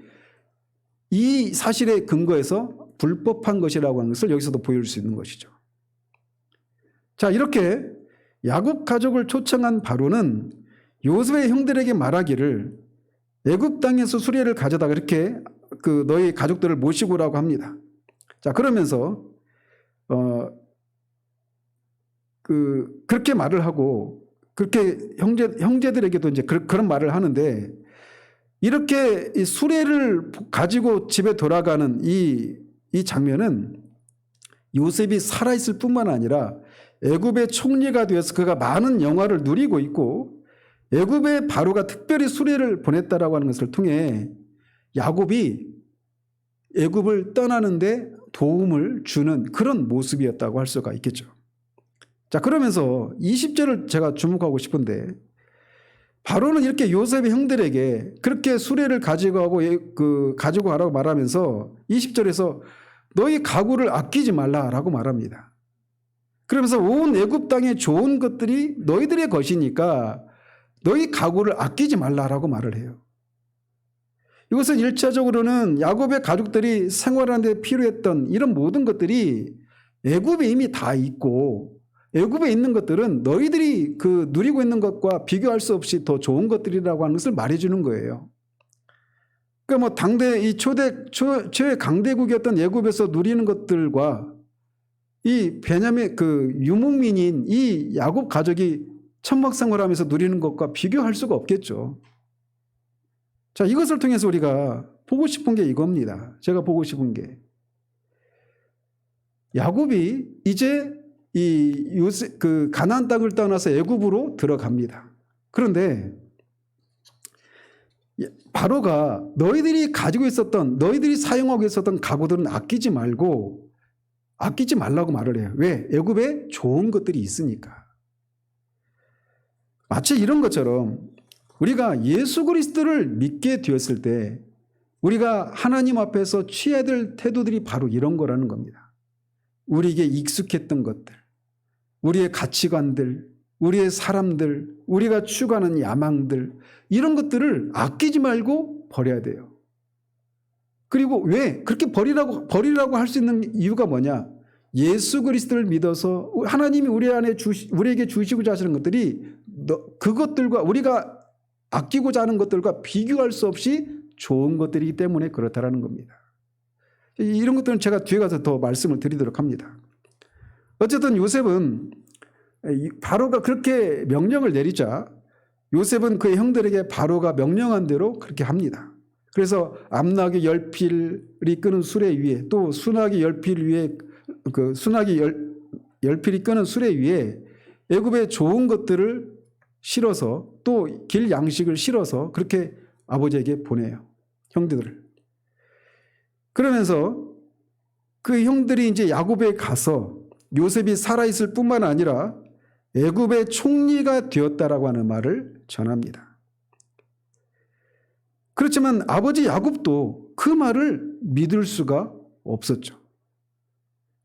이 사실에 근거해서 불법한 것이라고 하는 것을 여기서도 보여줄 수 있는 것이죠. 자, 이렇게 야곱 가족을 초청한 바로는 요셉의 형들에게 말하기를 애굽 땅에서 수레를 가져다가 이렇게 너희 가족들을 모시고 오라고 합니다. 자, 그러면서 그렇게 말을 하고 그렇게 형제들에게도 이제 그런 말을 하는데 이렇게 이 수레를 가지고 집에 돌아가는 이 장면은 요셉이 살아있을 뿐만 아니라 애굽의 총리가 되어서 그가 많은 영화를 누리고 있고 애굽의 바로가 특별히 수레를 보냈다라고 하는 것을 통해 야곱이 애굽을 떠나는데 도움을 주는 그런 모습이었다고 할 수가 있겠죠. 자, 그러면서 20절을 제가 주목하고 싶은데 바로는 이렇게 요셉의 형들에게 그렇게 수레를 가지고 가라고 말하면서 20절에서 너희 가구를 아끼지 말라라고 말합니다. 그러면서 온 애굽 땅의 좋은 것들이 너희들의 것이니까 너희 가구를 아끼지 말라라고 말을 해요. 이것은 1차적으로는 야곱의 가족들이 생활하는 데 필요했던 이런 모든 것들이 애굽에 이미 다 있고, 애굽에 있는 것들은 너희들이 그 누리고 있는 것과 비교할 수 없이 더 좋은 것들이라고 하는 것을 말해주는 거예요. 그러니까 뭐 당대 이 최 강대국이었던 애굽에서 누리는 것들과 이 베냐민 그 유목민인 이 야곱 가족이 천막 생활하면서 누리는 것과 비교할 수가 없겠죠. 자, 이것을 통해서 우리가 보고 싶은 게 이겁니다. 제가 보고 싶은 게 야곱이 이제 그 가나안 땅을 떠나서 애굽으로 들어갑니다. 그런데 바로가 너희들이 가지고 있었던, 너희들이 사용하고 있었던 가구들은 아끼지 말라고 말을 해요. 왜? 애굽에 좋은 것들이 있으니까. 마치 이런 것처럼 우리가 예수 그리스도를 믿게 되었을 때 우리가 하나님 앞에서 취해야 될 태도들이 바로 이런 거라는 겁니다. 우리에게 익숙했던 것들, 우리의 가치관들, 우리의 사람들, 우리가 추구하는 야망들, 이런 것들을 아끼지 말고 버려야 돼요. 그리고 왜 그렇게 버리라고 할 수 있는 이유가 뭐냐? 예수 그리스도를 믿어서 하나님이 우리에게 주시고자 하시는 것들이 그것들과 우리가 아끼고자 하는 것들과 비교할 수 없이 좋은 것들이기 때문에 그렇다라는 겁니다. 이런 것들은 제가 뒤에 가서 더 말씀을 드리도록 합니다. 어쨌든 요셉은 바로가 그렇게 명령을 내리자 요셉은 그의 형들에게 바로가 명령한 대로 그렇게 합니다. 그래서 암나귀 10필이 끄는 수레 위에, 또 순나귀 10필 위에, 그 순나귀 10필이 끄는 수레 위에 애굽의 좋은 것들을 실어서, 또 길 양식을 실어서 그렇게 아버지에게 보내요. 형들을. 그러면서 그 형들이 이제 야곱에 가서 요셉이 살아있을 뿐만 아니라 애굽의 총리가 되었다라고 하는 말을 전합니다. 그렇지만 아버지 야곱도 그 말을 믿을 수가 없었죠.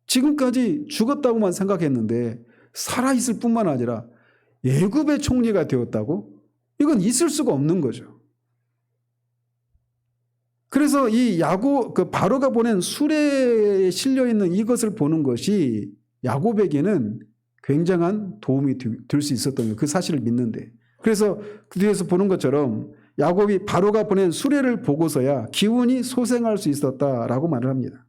지금까지 죽었다고만 생각했는데 살아있을 뿐만 아니라 애굽의 총리가 되었다고? 이건 있을 수가 없는 거죠. 그래서 이 바로가 보낸 수레에 실려 있는 이것을 보는 것이 야곱에게는 굉장한 도움이 될 수 있었던 거예요. 그 사실을 믿는데. 그래서 그 뒤에서 보는 것처럼 야곱이 바로가 보낸 수레를 보고서야 기운이 소생할 수 있었다라고 말을 합니다.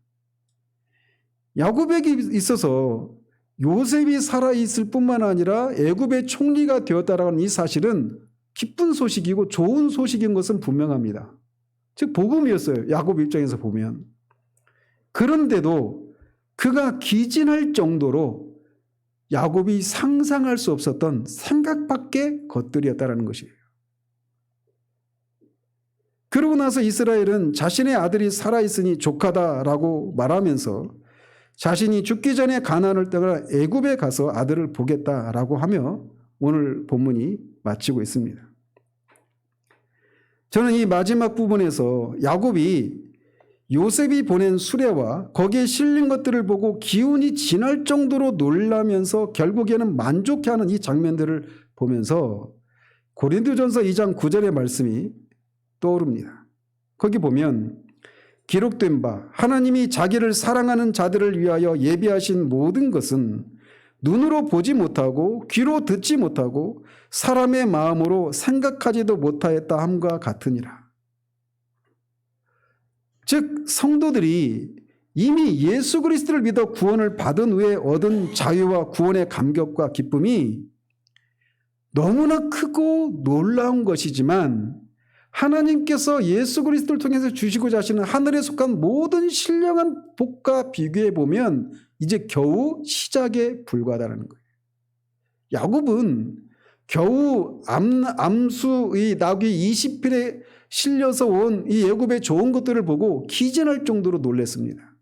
야곱에게 있어서 요셉이 살아있을 뿐만 아니라 애굽의 총리가 되었다라는 이 사실은 기쁜 소식이고 좋은 소식인 것은 분명합니다. 즉 복음이었어요. 야곱 입장에서 보면. 그런데도 그가 기진할 정도로 야곱이 상상할 수 없었던 생각 밖의 것들이었다라는 것이에요. 그러고 나서 이스라엘은 자신의 아들이 살아있으니 족하다라고 말하면서 자신이 죽기 전에 가나안을 떠나 애굽에 가서 아들을 보겠다라고 하며 오늘 본문이 마치고 있습니다. 저는 이 마지막 부분에서 야곱이 요셉이 보낸 수레와 거기에 실린 것들을 보고 기운이 지날 정도로 놀라면서 결국에는 만족해하는 이 장면들을 보면서 고린도전서 2장 9절의 말씀이 떠오릅니다. 거기 보면 기록된 바 하나님이 자기를 사랑하는 자들을 위하여 예비하신 모든 것은 눈으로 보지 못하고 귀로 듣지 못하고 사람의 마음으로 생각하지도 못하였다 함과 같으니라. 즉 성도들이 이미 예수 그리스도를 믿어 구원을 받은 후에 얻은 자유와 구원의 감격과 기쁨이 너무나 크고 놀라운 것이지만 하나님께서 예수 그리스도를 통해서 주시고자 하시는 하늘에 속한 모든 신령한 복과 비교해 보면 이제 겨우 시작에 불과하다는 거예요. 야곱은 겨우 암수의 나귀 20필에 실려서 온 이 애굽의 좋은 것들을 보고 기진할 정도로 놀랐습니다.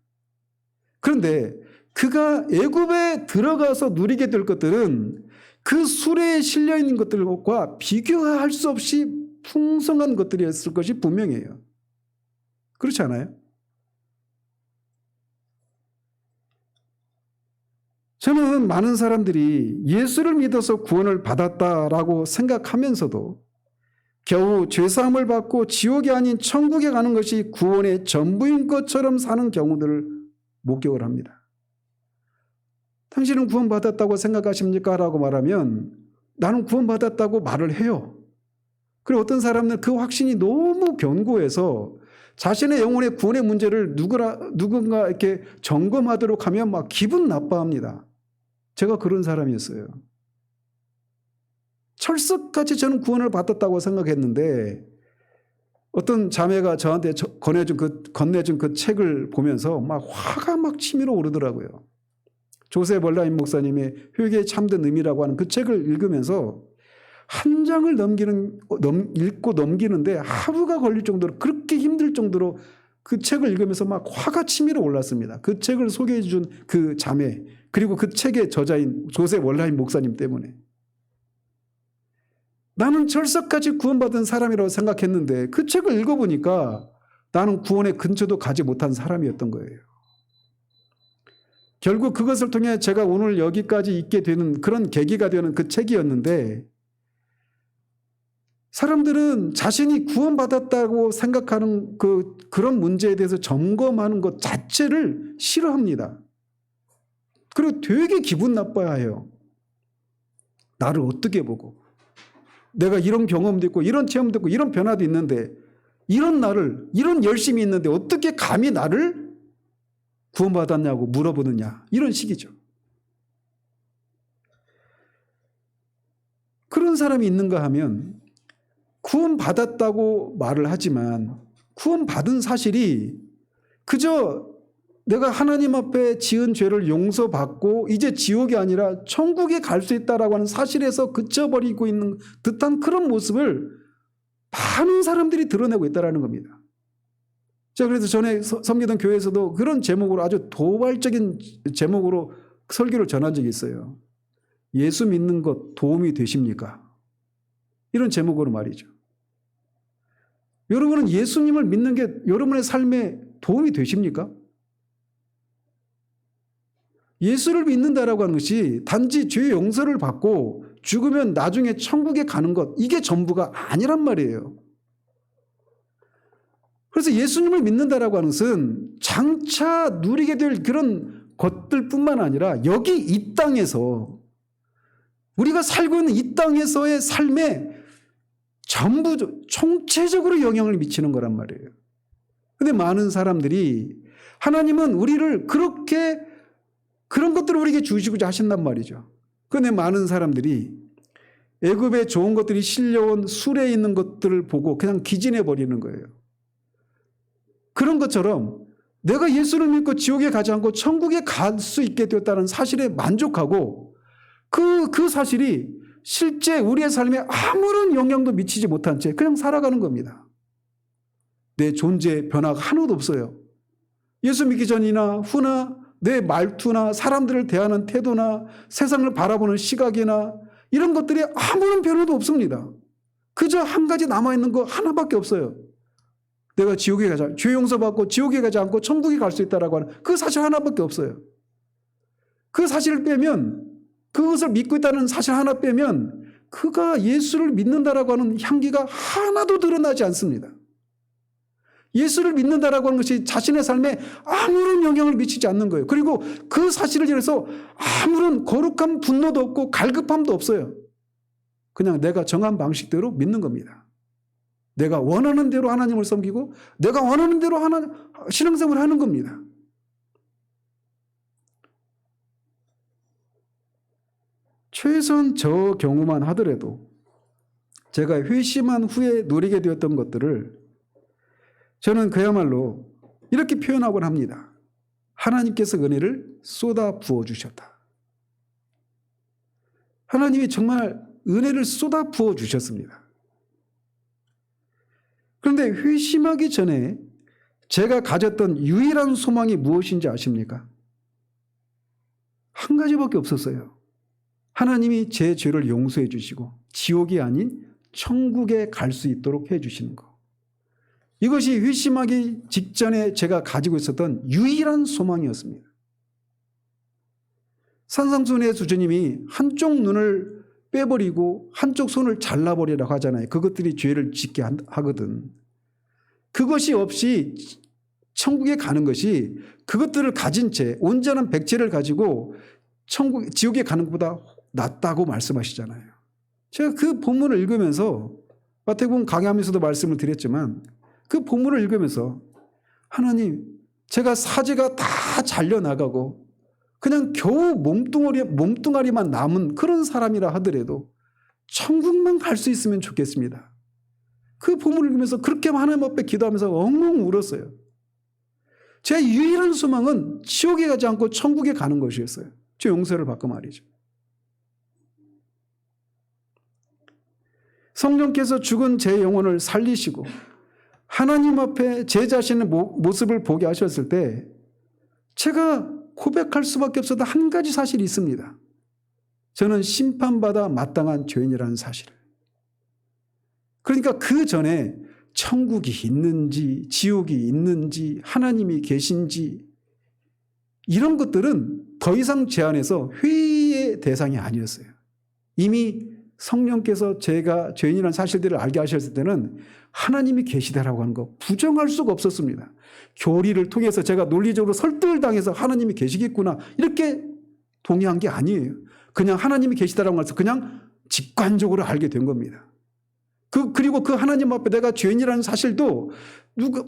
그런데 그가 애굽에 들어가서 누리게 될 것들은 그 수레에 실려 있는 것들과 비교할 수 없이 풍성한 것들이었을 것이 분명해요. 그렇지 않아요? 저는 많은 사람들이 예수를 믿어서 구원을 받았다라고 생각하면서도 겨우 죄사함을 받고 지옥이 아닌 천국에 가는 것이 구원의 전부인 것처럼 사는 경우들을 목격을 합니다. 당신은 구원받았다고 생각하십니까? 라고 말하면 나는 구원받았다고 말을 해요. 그리고 어떤 사람은 그 확신이 너무 견고해서 자신의 영혼의 구원의 문제를 누군가 이렇게 점검하도록 하면 막 기분 나빠합니다. 제가 그런 사람이었어요. 철석같이 저는 구원을 받았다고 생각했는데 어떤 자매가 저한테 건네준 그 책을 보면서 막 화가 막 치밀어 오르더라고요. 조셉 월라인 목사님의 회개에 참된 의미라고 하는 그 책을 읽으면서 한 장을 읽고 넘기는데 하루가 걸릴 정도로 그렇게 힘들 정도로 그 책을 읽으면서 막 화가 치밀어 올랐습니다. 그 책을 소개해 준 그 자매 그리고 그 책의 저자인 조셉 월라인 목사님 때문에. 나는 철석같이 구원받은 사람이라고 생각했는데 그 책을 읽어보니까 나는 구원의 근처도 가지 못한 사람이었던 거예요. 결국 그것을 통해 제가 오늘 여기까지 있게 되는 그런 계기가 되는 그 책이었는데 사람들은 자신이 구원받았다고 생각하는 그런 문제에 대해서 점검하는 것 자체를 싫어합니다. 그리고 되게 기분 나빠해요. 나를 어떻게 보고. 내가 이런 경험도 있고 이런 체험도 있고 이런 변화도 있는데 이런 열심이 있는데 어떻게 감히 나를 구원받았냐고 물어보느냐. 이런 식이죠. 그런 사람이 있는가 하면 구원받았다고 말을 하지만 구원받은 사실이 그저 내가 하나님 앞에 지은 죄를 용서받고 이제 지옥이 아니라 천국에 갈 수 있다라고 하는 사실에서 그쳐버리고 있는 듯한 그런 모습을 많은 사람들이 드러내고 있다는 겁니다. 제가 그래서 전에 섬기던 교회에서도 그런 제목으로 아주 도발적인 제목으로 설교를 전한 적이 있어요. 예수 믿는 것 도움이 되십니까? 이런 제목으로 말이죠. 여러분은 예수님을 믿는 게 여러분의 삶에 도움이 되십니까? 예수를 믿는다라고 하는 것이 단지 죄 용서를 받고 죽으면 나중에 천국에 가는 것 이게 전부가 아니란 말이에요. 그래서 예수님을 믿는다라고 하는 것은 장차 누리게 될 그런 것들뿐만 아니라 여기 이 땅에서 우리가 살고 있는 이 땅에서의 삶에 전부 총체적으로 영향을 미치는 거란 말이에요. 그런데 많은 사람들이 하나님은 우리를 그렇게 그런 것들을 우리에게 주시고자 하신단 말이죠. 그런데 많은 사람들이 애굽에 좋은 것들이 실려온 술에 있는 것들을 보고 그냥 기진해 버리는 거예요. 그런 것처럼 내가 예수를 믿고 지옥에 가지 않고 천국에 갈 수 있게 되었다는 사실에 만족하고 그 사실이 실제 우리의 삶에 아무런 영향도 미치지 못한 채 그냥 살아가는 겁니다. 내 존재에 변화가 하나도 없어요. 예수 믿기 전이나 후나 내 말투나 사람들을 대하는 태도나 세상을 바라보는 시각이나 이런 것들이 아무런 변화도 없습니다. 그저 한 가지 남아있는 거 하나밖에 없어요. 내가 지옥에 가자, 죄 용서받고 지옥에 가지 않고 천국에 갈 수 있다라고 하는 그 사실 하나밖에 없어요. 그 사실을 빼면 그것을 믿고 있다는 사실 하나 빼면 그가 예수를 믿는다라고 하는 향기가 하나도 드러나지 않습니다. 예수를 믿는다라고 하는 것이 자신의 삶에 아무런 영향을 미치지 않는 거예요. 그리고 그 사실을 인해서 아무런 거룩한 분노도 없고 갈급함도 없어요. 그냥 내가 정한 방식대로 믿는 겁니다. 내가 원하는 대로 하나님을 섬기고 내가 원하는 대로 신앙생활을 하는 겁니다. 최소한 저 경우만 하더라도 제가 회심한 후에 누리게 되었던 것들을 저는 그야말로 이렇게 표현하곤 합니다. 하나님께서 은혜를 쏟아 부어주셨다. 하나님이 정말 은혜를 쏟아 부어주셨습니다. 그런데 회심하기 전에 제가 가졌던 유일한 소망이 무엇인지 아십니까? 한 가지밖에 없었어요. 하나님이 제 죄를 용서해 주시고 지옥이 아닌 천국에 갈 수 있도록 해 주시는 것. 이것이 회심하기 직전에 제가 가지고 있었던 유일한 소망이었습니다. 산상수훈의 주주님이 한쪽 눈을 빼버리고 한쪽 손을 잘라버리라고 하잖아요. 그것들이 죄를 짓게 하거든. 그것이 없이 천국에 가는 것이 그것들을 가진 채 온전한 백체를 가지고 지옥에 가는 것보다 낫다고 말씀하시잖아요. 제가 그 본문을 읽으면서 마태복음 강의하면서도 말씀을 드렸지만 그 본문을 읽으면서 하나님, 제가 사제가 다 잘려나가고 그냥 겨우 몸뚱아리만 남은 그런 사람이라 하더라도 천국만 갈 수 있으면 좋겠습니다. 그 본문을 읽으면서 그렇게 하나님 앞에 기도하면서 엉엉 울었어요. 제 유일한 소망은 지옥에 가지 않고 천국에 가는 것이었어요. 제 용서를 받고 말이죠. 성령께서 죽은 제 영혼을 살리시고 하나님 앞에 제 자신의 모습을 보게 하셨을 때 제가 고백할 수밖에 없었던 한 가지 사실이 있습니다. 저는 심판받아 마땅한 죄인이라는 사실을. 그러니까 그 전에 천국이 있는지 지옥이 있는지 하나님이 계신지 이런 것들은 더 이상 제 안에서 회의의 대상이 아니었어요. 이미 성령께서 제가 죄인이라는 사실들을 알게 하셨을 때는 하나님이 계시다라고 하는 거 부정할 수가 없었습니다. 교리를 통해서 제가 논리적으로 설득을 당해서 하나님이 계시겠구나 이렇게 동의한 게 아니에요. 그냥 하나님이 계시다라고 해서 그냥 직관적으로 알게 된 겁니다. 그리고 그 하나님 앞에 내가 죄인이라는 사실도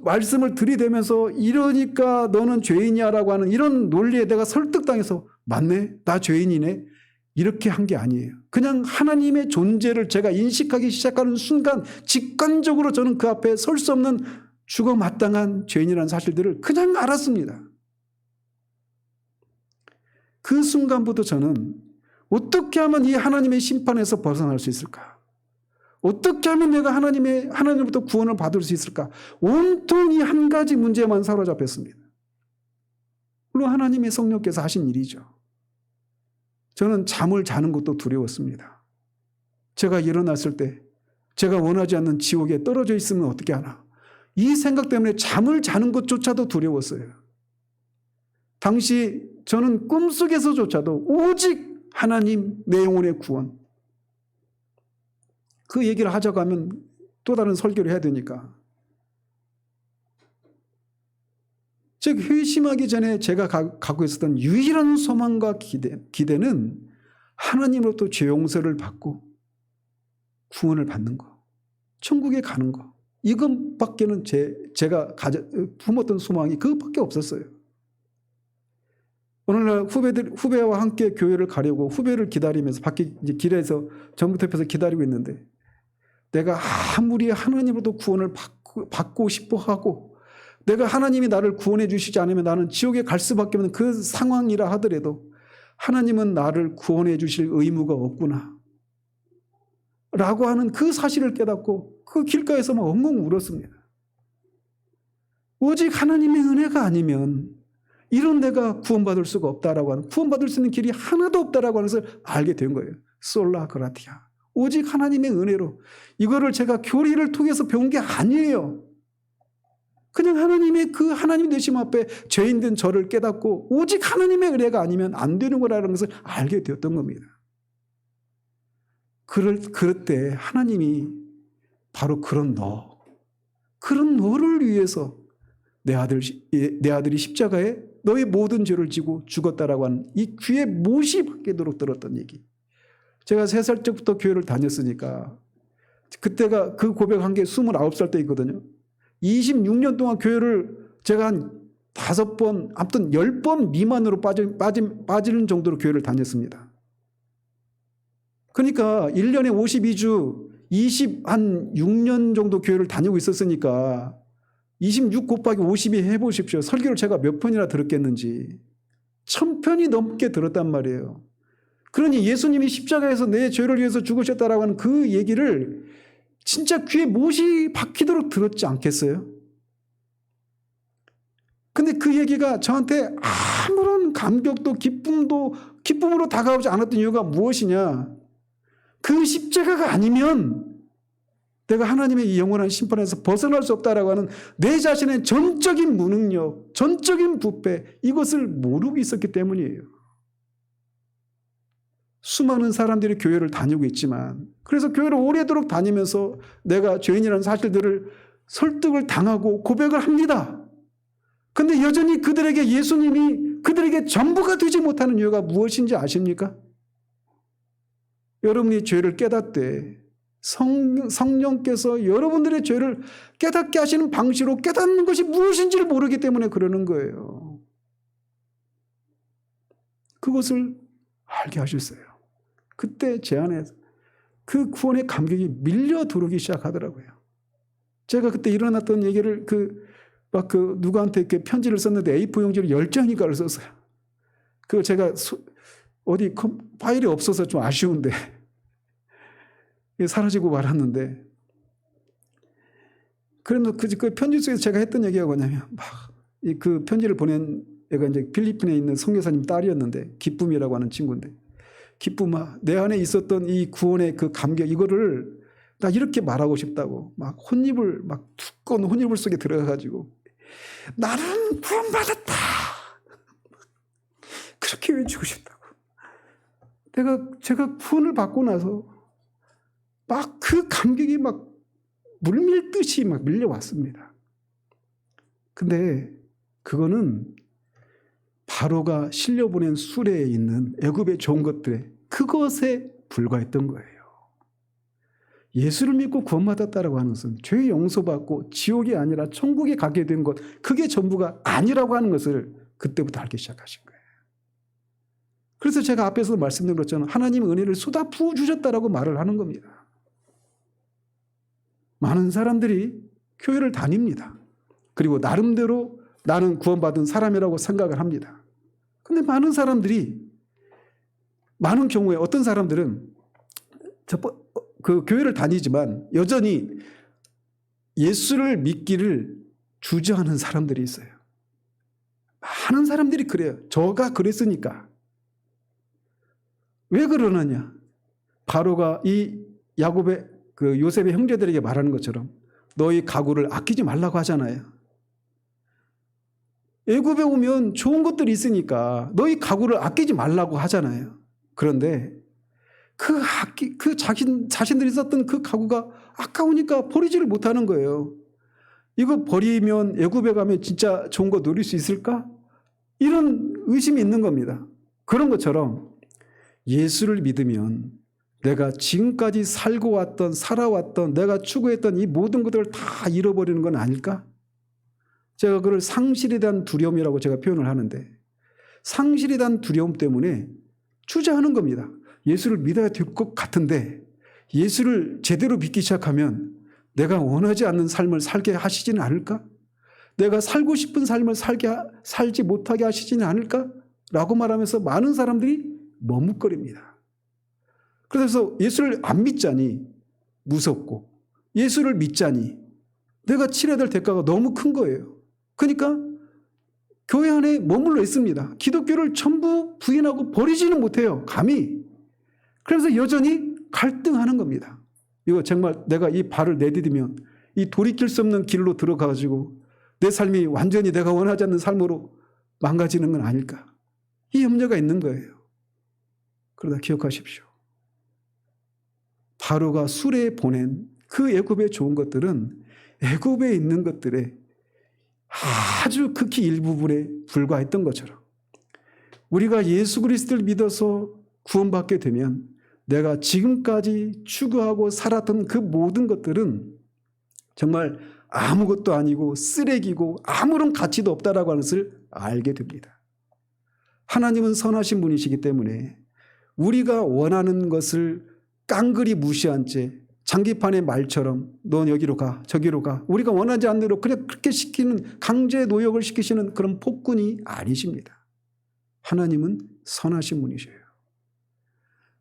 말씀을 들이대면서 이러니까 너는 죄인이야라고 하는 이런 논리에 내가 설득당해서 맞네? 나 죄인이네? 이렇게 한 게 아니에요. 그냥 하나님의 존재를 제가 인식하기 시작하는 순간 직관적으로 저는 그 앞에 설 수 없는 죽어 마땅한 죄인이라는 사실들을 그냥 알았습니다. 그 순간부터 저는 어떻게 하면 이 하나님의 심판에서 벗어날 수 있을까? 어떻게 하면 내가 하나님으로부터 구원을 받을 수 있을까? 온통 이 한 가지 문제만 사로잡혔습니다. 물론 하나님의 성령께서 하신 일이죠. 저는 잠을 자는 것도 두려웠습니다. 제가 일어났을 때 제가 원하지 않는 지옥에 떨어져 있으면 어떻게 하나. 이 생각 때문에 잠을 자는 것조차도 두려웠어요. 당시 저는 꿈속에서조차도 오직 하나님 내 영혼의 구원. 그 얘기를 하자고 하면 또 다른 설교를 해야 되니까. 즉 회심하기 전에 제가 갖고 있었던 유일한 소망과 기대는 하나님으로부터 죄 용서를 받고 구원을 받는 거. 천국에 가는 거. 이것밖에는 제가 품었던 소망이 그것밖에 없었어요. 오늘날 후배와 함께 교회를 가려고 후배를 기다리면서 밖에 이제 길에서 전부터 옆에서 기다리고 있는데 내가 아무리 하나님으로부터 구원을 받고 싶어 하고 내가 하나님이 나를 구원해 주시지 않으면 나는 지옥에 갈 수밖에 없는 그 상황이라 하더라도 하나님은 나를 구원해 주실 의무가 없구나 라고 하는 그 사실을 깨닫고 그 길가에서 막 엉엉 울었습니다. 오직 하나님의 은혜가 아니면 이런 내가 구원받을 수가 없다라고 하는 구원받을 수 있는 길이 하나도 없다라고 하는 것을 알게 된 거예요. 솔라 그라티아. 오직 하나님의 은혜로. 이거를 제가 교리를 통해서 배운 게 아니에요. 그냥 하나님의 그 하나님 되심 앞에 죄인된 저를 깨닫고 오직 하나님의 은혜가 아니면 안 되는 거라는 것을 알게 되었던 겁니다. 그럴 때 하나님이 바로 그런 너를 위해서 내 아들이 십자가에 너의 모든 죄를 지고 죽었다라고 하는 이 귀에 못이 박히도록 들었던 얘기. 제가 3살 때부터 교회를 다녔으니까 그때가 그 고백한 게 29살 때있거든요. 26년 동안 교회를 제가 한 5번, 아무튼 10번 미만으로 빠지는 정도로 교회를 다녔습니다. 그러니까 1년에 52주, 26년 정도 교회를 다니고 있었으니까 26 곱하기 52 해보십시오. 설교를 제가 몇 편이나 들었겠는지. 1000편이 넘게 들었단 말이에요. 그러니 예수님이 십자가에서 내 죄를 위해서 죽으셨다라고 하는 그 얘기를 진짜 귀에 못이 박히도록 들었지 않겠어요? 근데 그 얘기가 저한테 아무런 감격도 기쁨으로 다가오지 않았던 이유가 무엇이냐? 그 십자가가 아니면 내가 하나님의 이 영원한 심판에서 벗어날 수 없다라고 하는 내 자신의 전적인 무능력, 전적인 부패 이것을 모르고 있었기 때문이에요. 수많은 사람들이 교회를 다니고 있지만, 그래서 교회를 오래도록 다니면서 내가 죄인이라는 사실들을 설득을 당하고 고백을 합니다. 근데 여전히 그들에게 예수님이 그들에게 전부가 되지 못하는 이유가 무엇인지 아십니까? 여러분이 죄를 깨닫되 성령께서 여러분들의 죄를 깨닫게 하시는 방식으로 깨닫는 것이 무엇인지를 모르기 때문에 그러는 거예요. 그것을 알게 하셨어요. 그때 제 안에 그 구원의 감격이 밀려 들어오기 시작하더라고요. 제가 그때 일어났던 얘기를 누구한테 이렇게 편지를 썼는데 A4 용지를 10장인가를 썼어요. 그걸 제가 어디 파일이 없어서 좀 아쉬운데 사라지고 말았는데, 그러면 그 편지 속에서 제가 했던 얘기가 뭐냐면, 그 편지를 보낸 애가 이제 필리핀에 있는 선교사님 딸이었는데, 기쁨이라고 하는 친구인데, 기쁨아, 내 안에 있었던 이 구원의 그 감격, 이거를 나 이렇게 말하고 싶다고, 두꺼운 혼이불 속에 들어가가지고, 나는 구원받았다! 그렇게 외치고 싶다고. 제가 구원을 받고 나서, 그 감격이 물밀듯이 밀려왔습니다. 근데 그거는 바로가 실려보낸 수레에 있는 애굽의 좋은 것들에 그것에 불과했던 거예요. 예수를 믿고 구원받았다라고 하는 것은 죄 용서받고 지옥이 아니라 천국에 가게 된 것, 그게 전부가 아니라고 하는 것을 그때부터 알기 시작하신 거예요. 그래서 제가 앞에서도 말씀드린 것처럼 하나님은 은혜를 쏟아 부어주셨다라고 말을 하는 겁니다. 많은 사람들이 교회를 다닙니다. 그리고 나름대로 나는 구원받은 사람이라고 생각을 합니다. 근데 많은 경우에 어떤 사람들은 그 교회를 다니지만 여전히 예수를 믿기를 주저하는 사람들이 있어요. 많은 사람들이 그래요. 저가 그랬으니까. 왜 그러느냐? 바로가 이 요셉의 형제들에게 말하는 것처럼 너희 가구를 아끼지 말라고 하잖아요. 애굽에 오면 좋은 것들이 있으니까 너희 가구를 아끼지 말라고 하잖아요. 그런데 자신들이 썼던 그 가구가 아까우니까 버리지를 못하는 거예요. 이거 버리면 애굽에 가면 진짜 좋은 거 누릴 수 있을까? 이런 의심이 있는 겁니다. 그런 것처럼 예수를 믿으면 내가 지금까지 살아왔던 내가 추구했던 이 모든 것들을 다 잃어버리는 건 아닐까? 제가 그걸 상실에 대한 두려움이라고 제가 표현을 하는데, 상실에 대한 두려움 때문에 주저하는 겁니다. 예수를 믿어야 될 것 같은데 예수를 제대로 믿기 시작하면 내가 원하지 않는 삶을 살게 하시지는 않을까? 내가 살고 싶은 삶을 살지 못하게 하시지는 않을까? 라고 말하면서 많은 사람들이 머뭇거립니다. 그래서 예수를 안 믿자니 무섭고, 예수를 믿자니 내가 치러야 될 대가가 너무 큰 거예요. 그러니까 교회 안에 머물러 있습니다. 기독교를 전부 부인하고 버리지는 못해요. 감히. 그래서 여전히 갈등하는 겁니다. 이거 정말 내가 이 발을 내디디면 이 돌이킬 수 없는 길로 들어가가지고 내 삶이 완전히 내가 원하지 않는 삶으로 망가지는 건 아닐까? 이 염려가 있는 거예요. 그러나 기억하십시오. 바로가 수레에 보낸 그 애굽의 좋은 것들은 애굽에 있는 것들의 아주 극히 일부분에 불과했던 것처럼 우리가 예수 그리스도를 믿어서 구원받게 되면 내가 지금까지 추구하고 살았던 그 모든 것들은 정말 아무것도 아니고 쓰레기고 아무런 가치도 없다라고 하는 것을 알게 됩니다. 하나님은 선하신 분이시기 때문에 우리가 원하는 것을 깡그리 무시한 채 장기판의 말처럼 넌 여기로 가 저기로 가 우리가 원하지 않는 대로 그렇게 시키는, 강제 노역을 시키시는 그런 폭군이 아니십니다. 하나님은 선하신 분이셔요.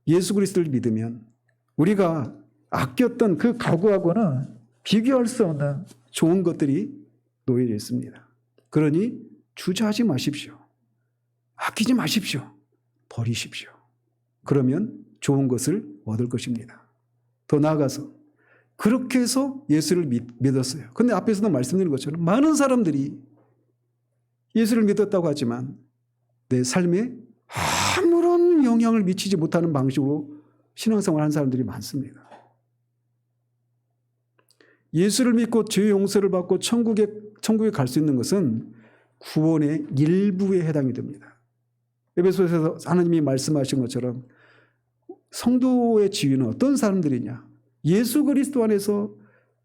예수 그리스도를 믿으면 우리가 아꼈던 그 가구하고는 비교할 수 없는 좋은 것들이 놓여져 있습니다. 그러니 주저하지 마십시오. 아끼지 마십시오. 버리십시오. 그러면 좋은 것을 얻을 것입니다. 더 나아가서 그렇게 해서 예수를 믿었어요. 그런데 앞에서도 말씀드린 것처럼 많은 사람들이 예수를 믿었다고 하지만 내 삶에 아무런 영향을 미치지 못하는 방식으로 신앙생활 하는 사람들이 많습니다. 예수를 믿고 죄 용서를 받고 천국에 갈 수 있는 것은 구원의 일부에 해당이 됩니다. 에베소서에서 하나님이 말씀하신 것처럼 성도의 지위는 어떤 사람들이냐? 예수 그리스도 안에서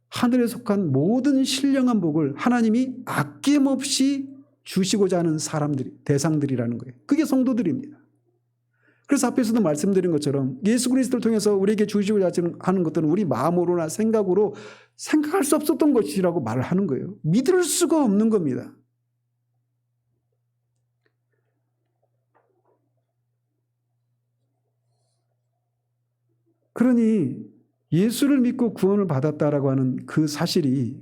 하늘에 속한 모든 신령한 복을 하나님이 아낌없이 주시고자 하는 사람들이, 대상들이라는 거예요. 그게 성도들입니다. 그래서 앞에서도 말씀드린 것처럼 예수 그리스도를 통해서 우리에게 주시고자 하는 것들은 우리 마음으로나 생각으로 생각할 수 없었던 것이라고 말을 하는 거예요. 믿을 수가 없는 겁니다. 그러니 예수를 믿고 구원을 받았다라고 하는 그 사실이,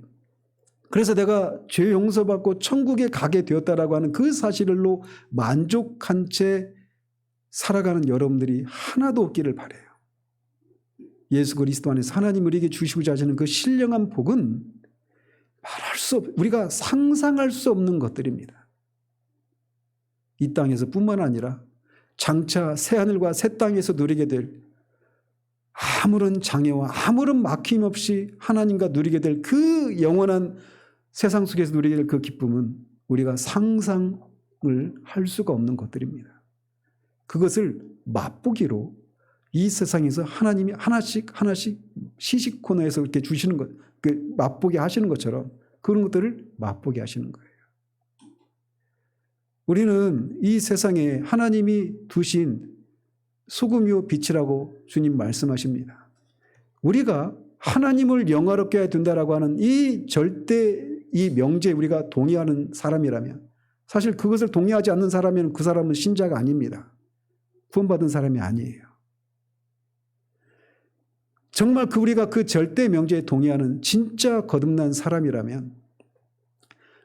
그래서 내가 죄 용서받고 천국에 가게 되었다라고 하는 그 사실로 만족한 채 살아가는 여러분들이 하나도 없기를 바라요. 예수 그리스도 안에서 하나님 우리에게 주시고자 하시는 그 신령한 복은 말할 수 없, 우리가 상상할 수 없는 것들입니다. 이 땅에서 뿐만 아니라 장차 새하늘과 새 땅에서 누리게 될 아무런 장애와 아무런 막힘 없이 하나님과 누리게 될 그 영원한 세상 속에서 누리게 될 그 기쁨은 우리가 상상을 할 수가 없는 것들입니다. 그것을 맛보기로 이 세상에서 하나님이 하나씩 시식 코너에서 이렇게 주시는 것, 그 맛보게 하시는 것처럼 그런 것들을 맛보게 하시는 거예요. 우리는 이 세상에 하나님이 두신 소금이요 빛이라고 주님 말씀하십니다. 우리가 하나님을 영화롭게 해야 된다라고 하는 이 절대 이 명제에 우리가 동의하는 사람이라면, 사실 그것을 동의하지 않는 사람이면 그 사람은 신자가 아닙니다. 구원받은 사람이 아니에요. 정말 우리가 그 절대 명제에 동의하는 진짜 거듭난 사람이라면,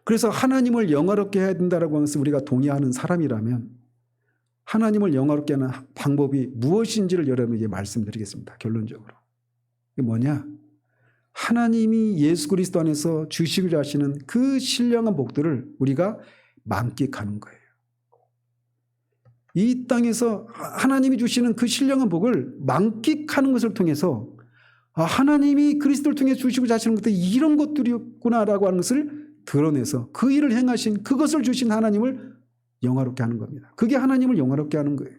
그래서 하나님을 영화롭게 해야 된다라고 하는 것을 우리가 동의하는 사람이라면 하나님을 영화롭게 하는 방법이 무엇인지를 여러분에게 말씀드리겠습니다. 결론적으로. 이게 뭐냐? 하나님이 예수 그리스도 안에서 주시고자 하시는 그 신령한 복들을 우리가 만끽하는 거예요. 이 땅에서 하나님이 주시는 그 신령한 복을 만끽하는 것을 통해서 하나님이 그리스도를 통해 주시고자 하시는 것들이 이런 것들이었구나라고 하는 것을 드러내서 그 일을 행하신, 그것을 주신 하나님을 영화롭게 하는 겁니다. 그게 하나님을 영화롭게 하는 거예요.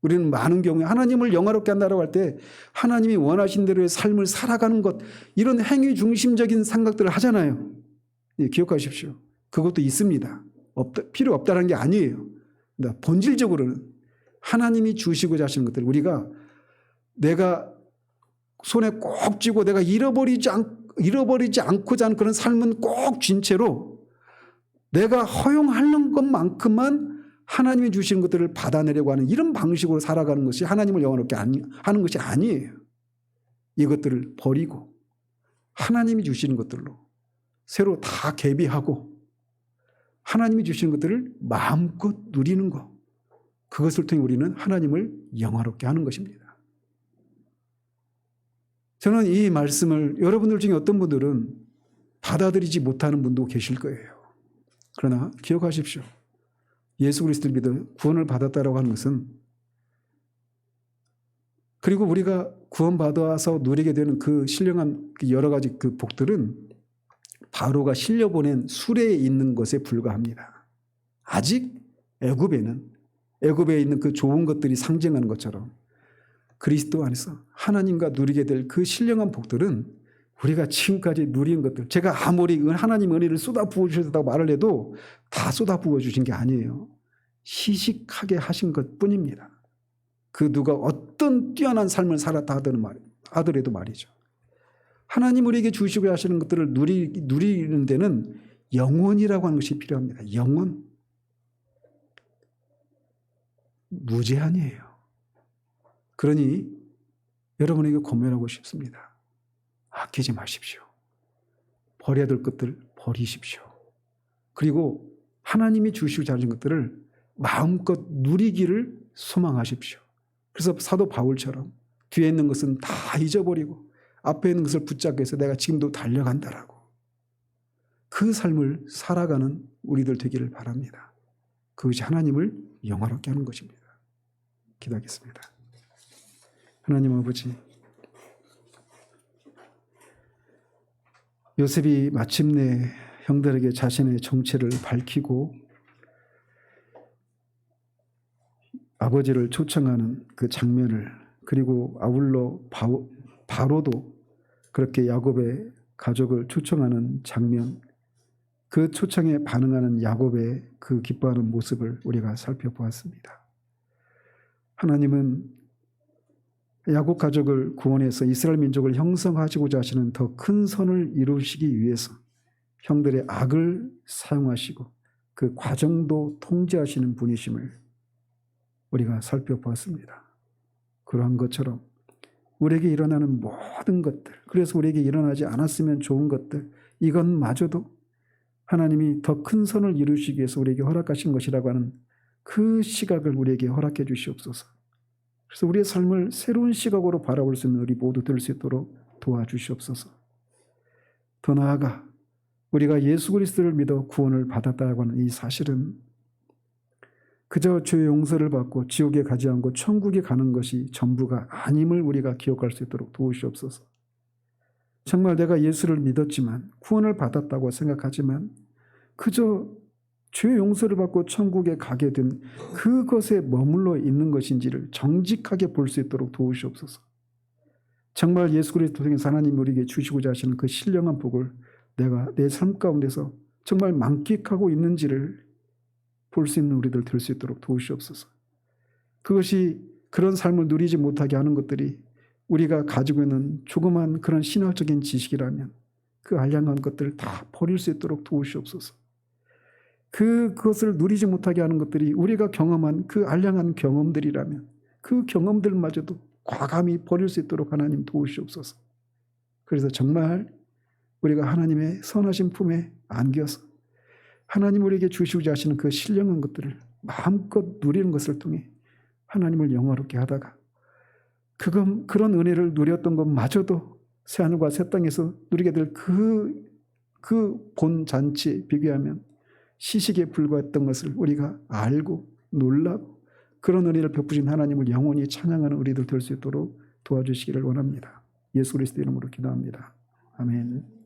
우리는 많은 경우에 하나님을 영화롭게 한다고 할 때 하나님이 원하신 대로의 삶을 살아가는 것, 이런 행위 중심적인 생각들을 하잖아요. 예, 기억하십시오. 그것도 있습니다. 필요 없다는 게 아니에요. 본질적으로는 하나님이 주시고자 하시는 것들, 우리가 내가 손에 꼭 쥐고 내가 잃어버리지 않고자 하는 그런 삶은 꼭 쥔 채로 내가 허용하는 것만큼만 하나님이 주시는 것들을 받아내려고 하는 이런 방식으로 살아가는 것이 하나님을 영화롭게 하는 것이 아니에요. 이것들을 버리고 하나님이 주시는 것들로 새로 다 개비하고 하나님이 주시는 것들을 마음껏 누리는 것, 그것을 통해 우리는 하나님을 영화롭게 하는 것입니다. 저는 이 말씀을 여러분들 중에 어떤 분들은 받아들이지 못하는 분도 계실 거예요. 그러나 기억하십시오. 예수 그리스도를 믿어 구원을 받았다라고 하는 것은, 그리고 우리가 구원받아서 누리게 되는 그 신령한 여러 가지 그 복들은 바로가 실려보낸 수레에 있는 것에 불과합니다. 아직 애굽에 있는 그 좋은 것들이 상징하는 것처럼 그리스도 안에서 하나님과 누리게 될 그 신령한 복들은 우리가 지금까지 누린 것들, 제가 아무리 하나님 은혜를 쏟아부어 주셨다고 말을 해도 다 쏟아부어 주신 게 아니에요. 시식하게 하신 것뿐입니다. 그 누가 어떤 뛰어난 삶을 살았다 하더라도 말이죠. 하나님 우리에게 주시고 하시는 것들을 누리는 데는 영혼이라고 하는 것이 필요합니다. 영혼. 무제한이에요. 그러니 여러분에게 권면하고 싶습니다. 아끼지 마십시오. 버려야 될 것들 버리십시오. 그리고 하나님이 주시고자 하는 것들을 마음껏 누리기를 소망하십시오. 그래서 사도 바울처럼 뒤에 있는 것은 다 잊어버리고 앞에 있는 것을 붙잡기 위해서 내가 지금도 달려간다라고 그 삶을 살아가는 우리들 되기를 바랍니다. 그것이 하나님을 영화롭게 하는 것입니다. 기도하겠습니다. 하나님 아버지, 요셉이 마침내 형들에게 자신의 정체를 밝히고 아버지를 초청하는 그 장면을, 그리고 아울러 바로도 그렇게 야곱의 가족을 초청하는 장면, 그 초청에 반응하는 야곱의 그 기뻐하는 모습을 우리가 살펴보았습니다. 하나님은 야곱 가족을 구원해서 이스라엘 민족을 형성하시고자 하시는 더 큰 선을 이루시기 위해서 형들의 악을 사용하시고 그 과정도 통제하시는 분이심을 우리가 살펴보았습니다. 그러한 것처럼 우리에게 일어나는 모든 것들, 그래서 우리에게 일어나지 않았으면 좋은 것들, 이것마저도 하나님이 더 큰 선을 이루시기 위해서 우리에게 허락하신 것이라고 하는 그 시각을 우리에게 허락해 주시옵소서. 그래서 우리의 삶을 새로운 시각으로 바라볼 수 있는 우리 모두 될 수 있도록 도와주시옵소서. 더 나아가 우리가 예수 그리스도를 믿어 구원을 받았다고 하는 이 사실은 그저 죄의 용서를 받고 지옥에 가지 않고 천국에 가는 것이 전부가 아님을 우리가 기억할 수 있도록 도우시옵소서. 정말 내가 예수를 믿었지만, 구원을 받았다고 생각하지만 그저 죄의 용서를 받고 천국에 가게 된 그것에 머물러 있는 것인지를 정직하게 볼 수 있도록 도우시옵소서. 정말 예수 그리스도 통해서 하나님이 우리에게 주시고자 하시는 그 신령한 복을 내가 내 삶 가운데서 정말 만끽하고 있는지를 볼 수 있는 우리들 될 수 있도록 도우시옵소서. 그것이 그런 삶을 누리지 못하게 하는 것들이 우리가 가지고 있는 조그만 그런 신학적인 지식이라면 그 알량한 것들을 다 버릴 수 있도록 도우시옵소서. 그것을 누리지 못하게 하는 것들이 우리가 경험한 그 알량한 경험들이라면 그 경험들마저도 과감히 버릴 수 있도록 하나님 도우시옵소서. 그래서 정말 우리가 하나님의 선하신 품에 안겨서 하나님 우리에게 주시고자 하시는 그 신령한 것들을 마음껏 누리는 것을 통해 하나님을 영화롭게 하다가 그런 은혜를 누렸던 것마저도 새하늘과 새 땅에서 누리게 될 그 본 잔치에 비교하면 시식에 불과했던 것을 우리가 알고 놀라고 그런 은혜를 베푸신 하나님을 영원히 찬양하는 우리들 될 수 있도록 도와주시기를 원합니다. 예수 그리스도 이름으로 기도합니다. 아멘.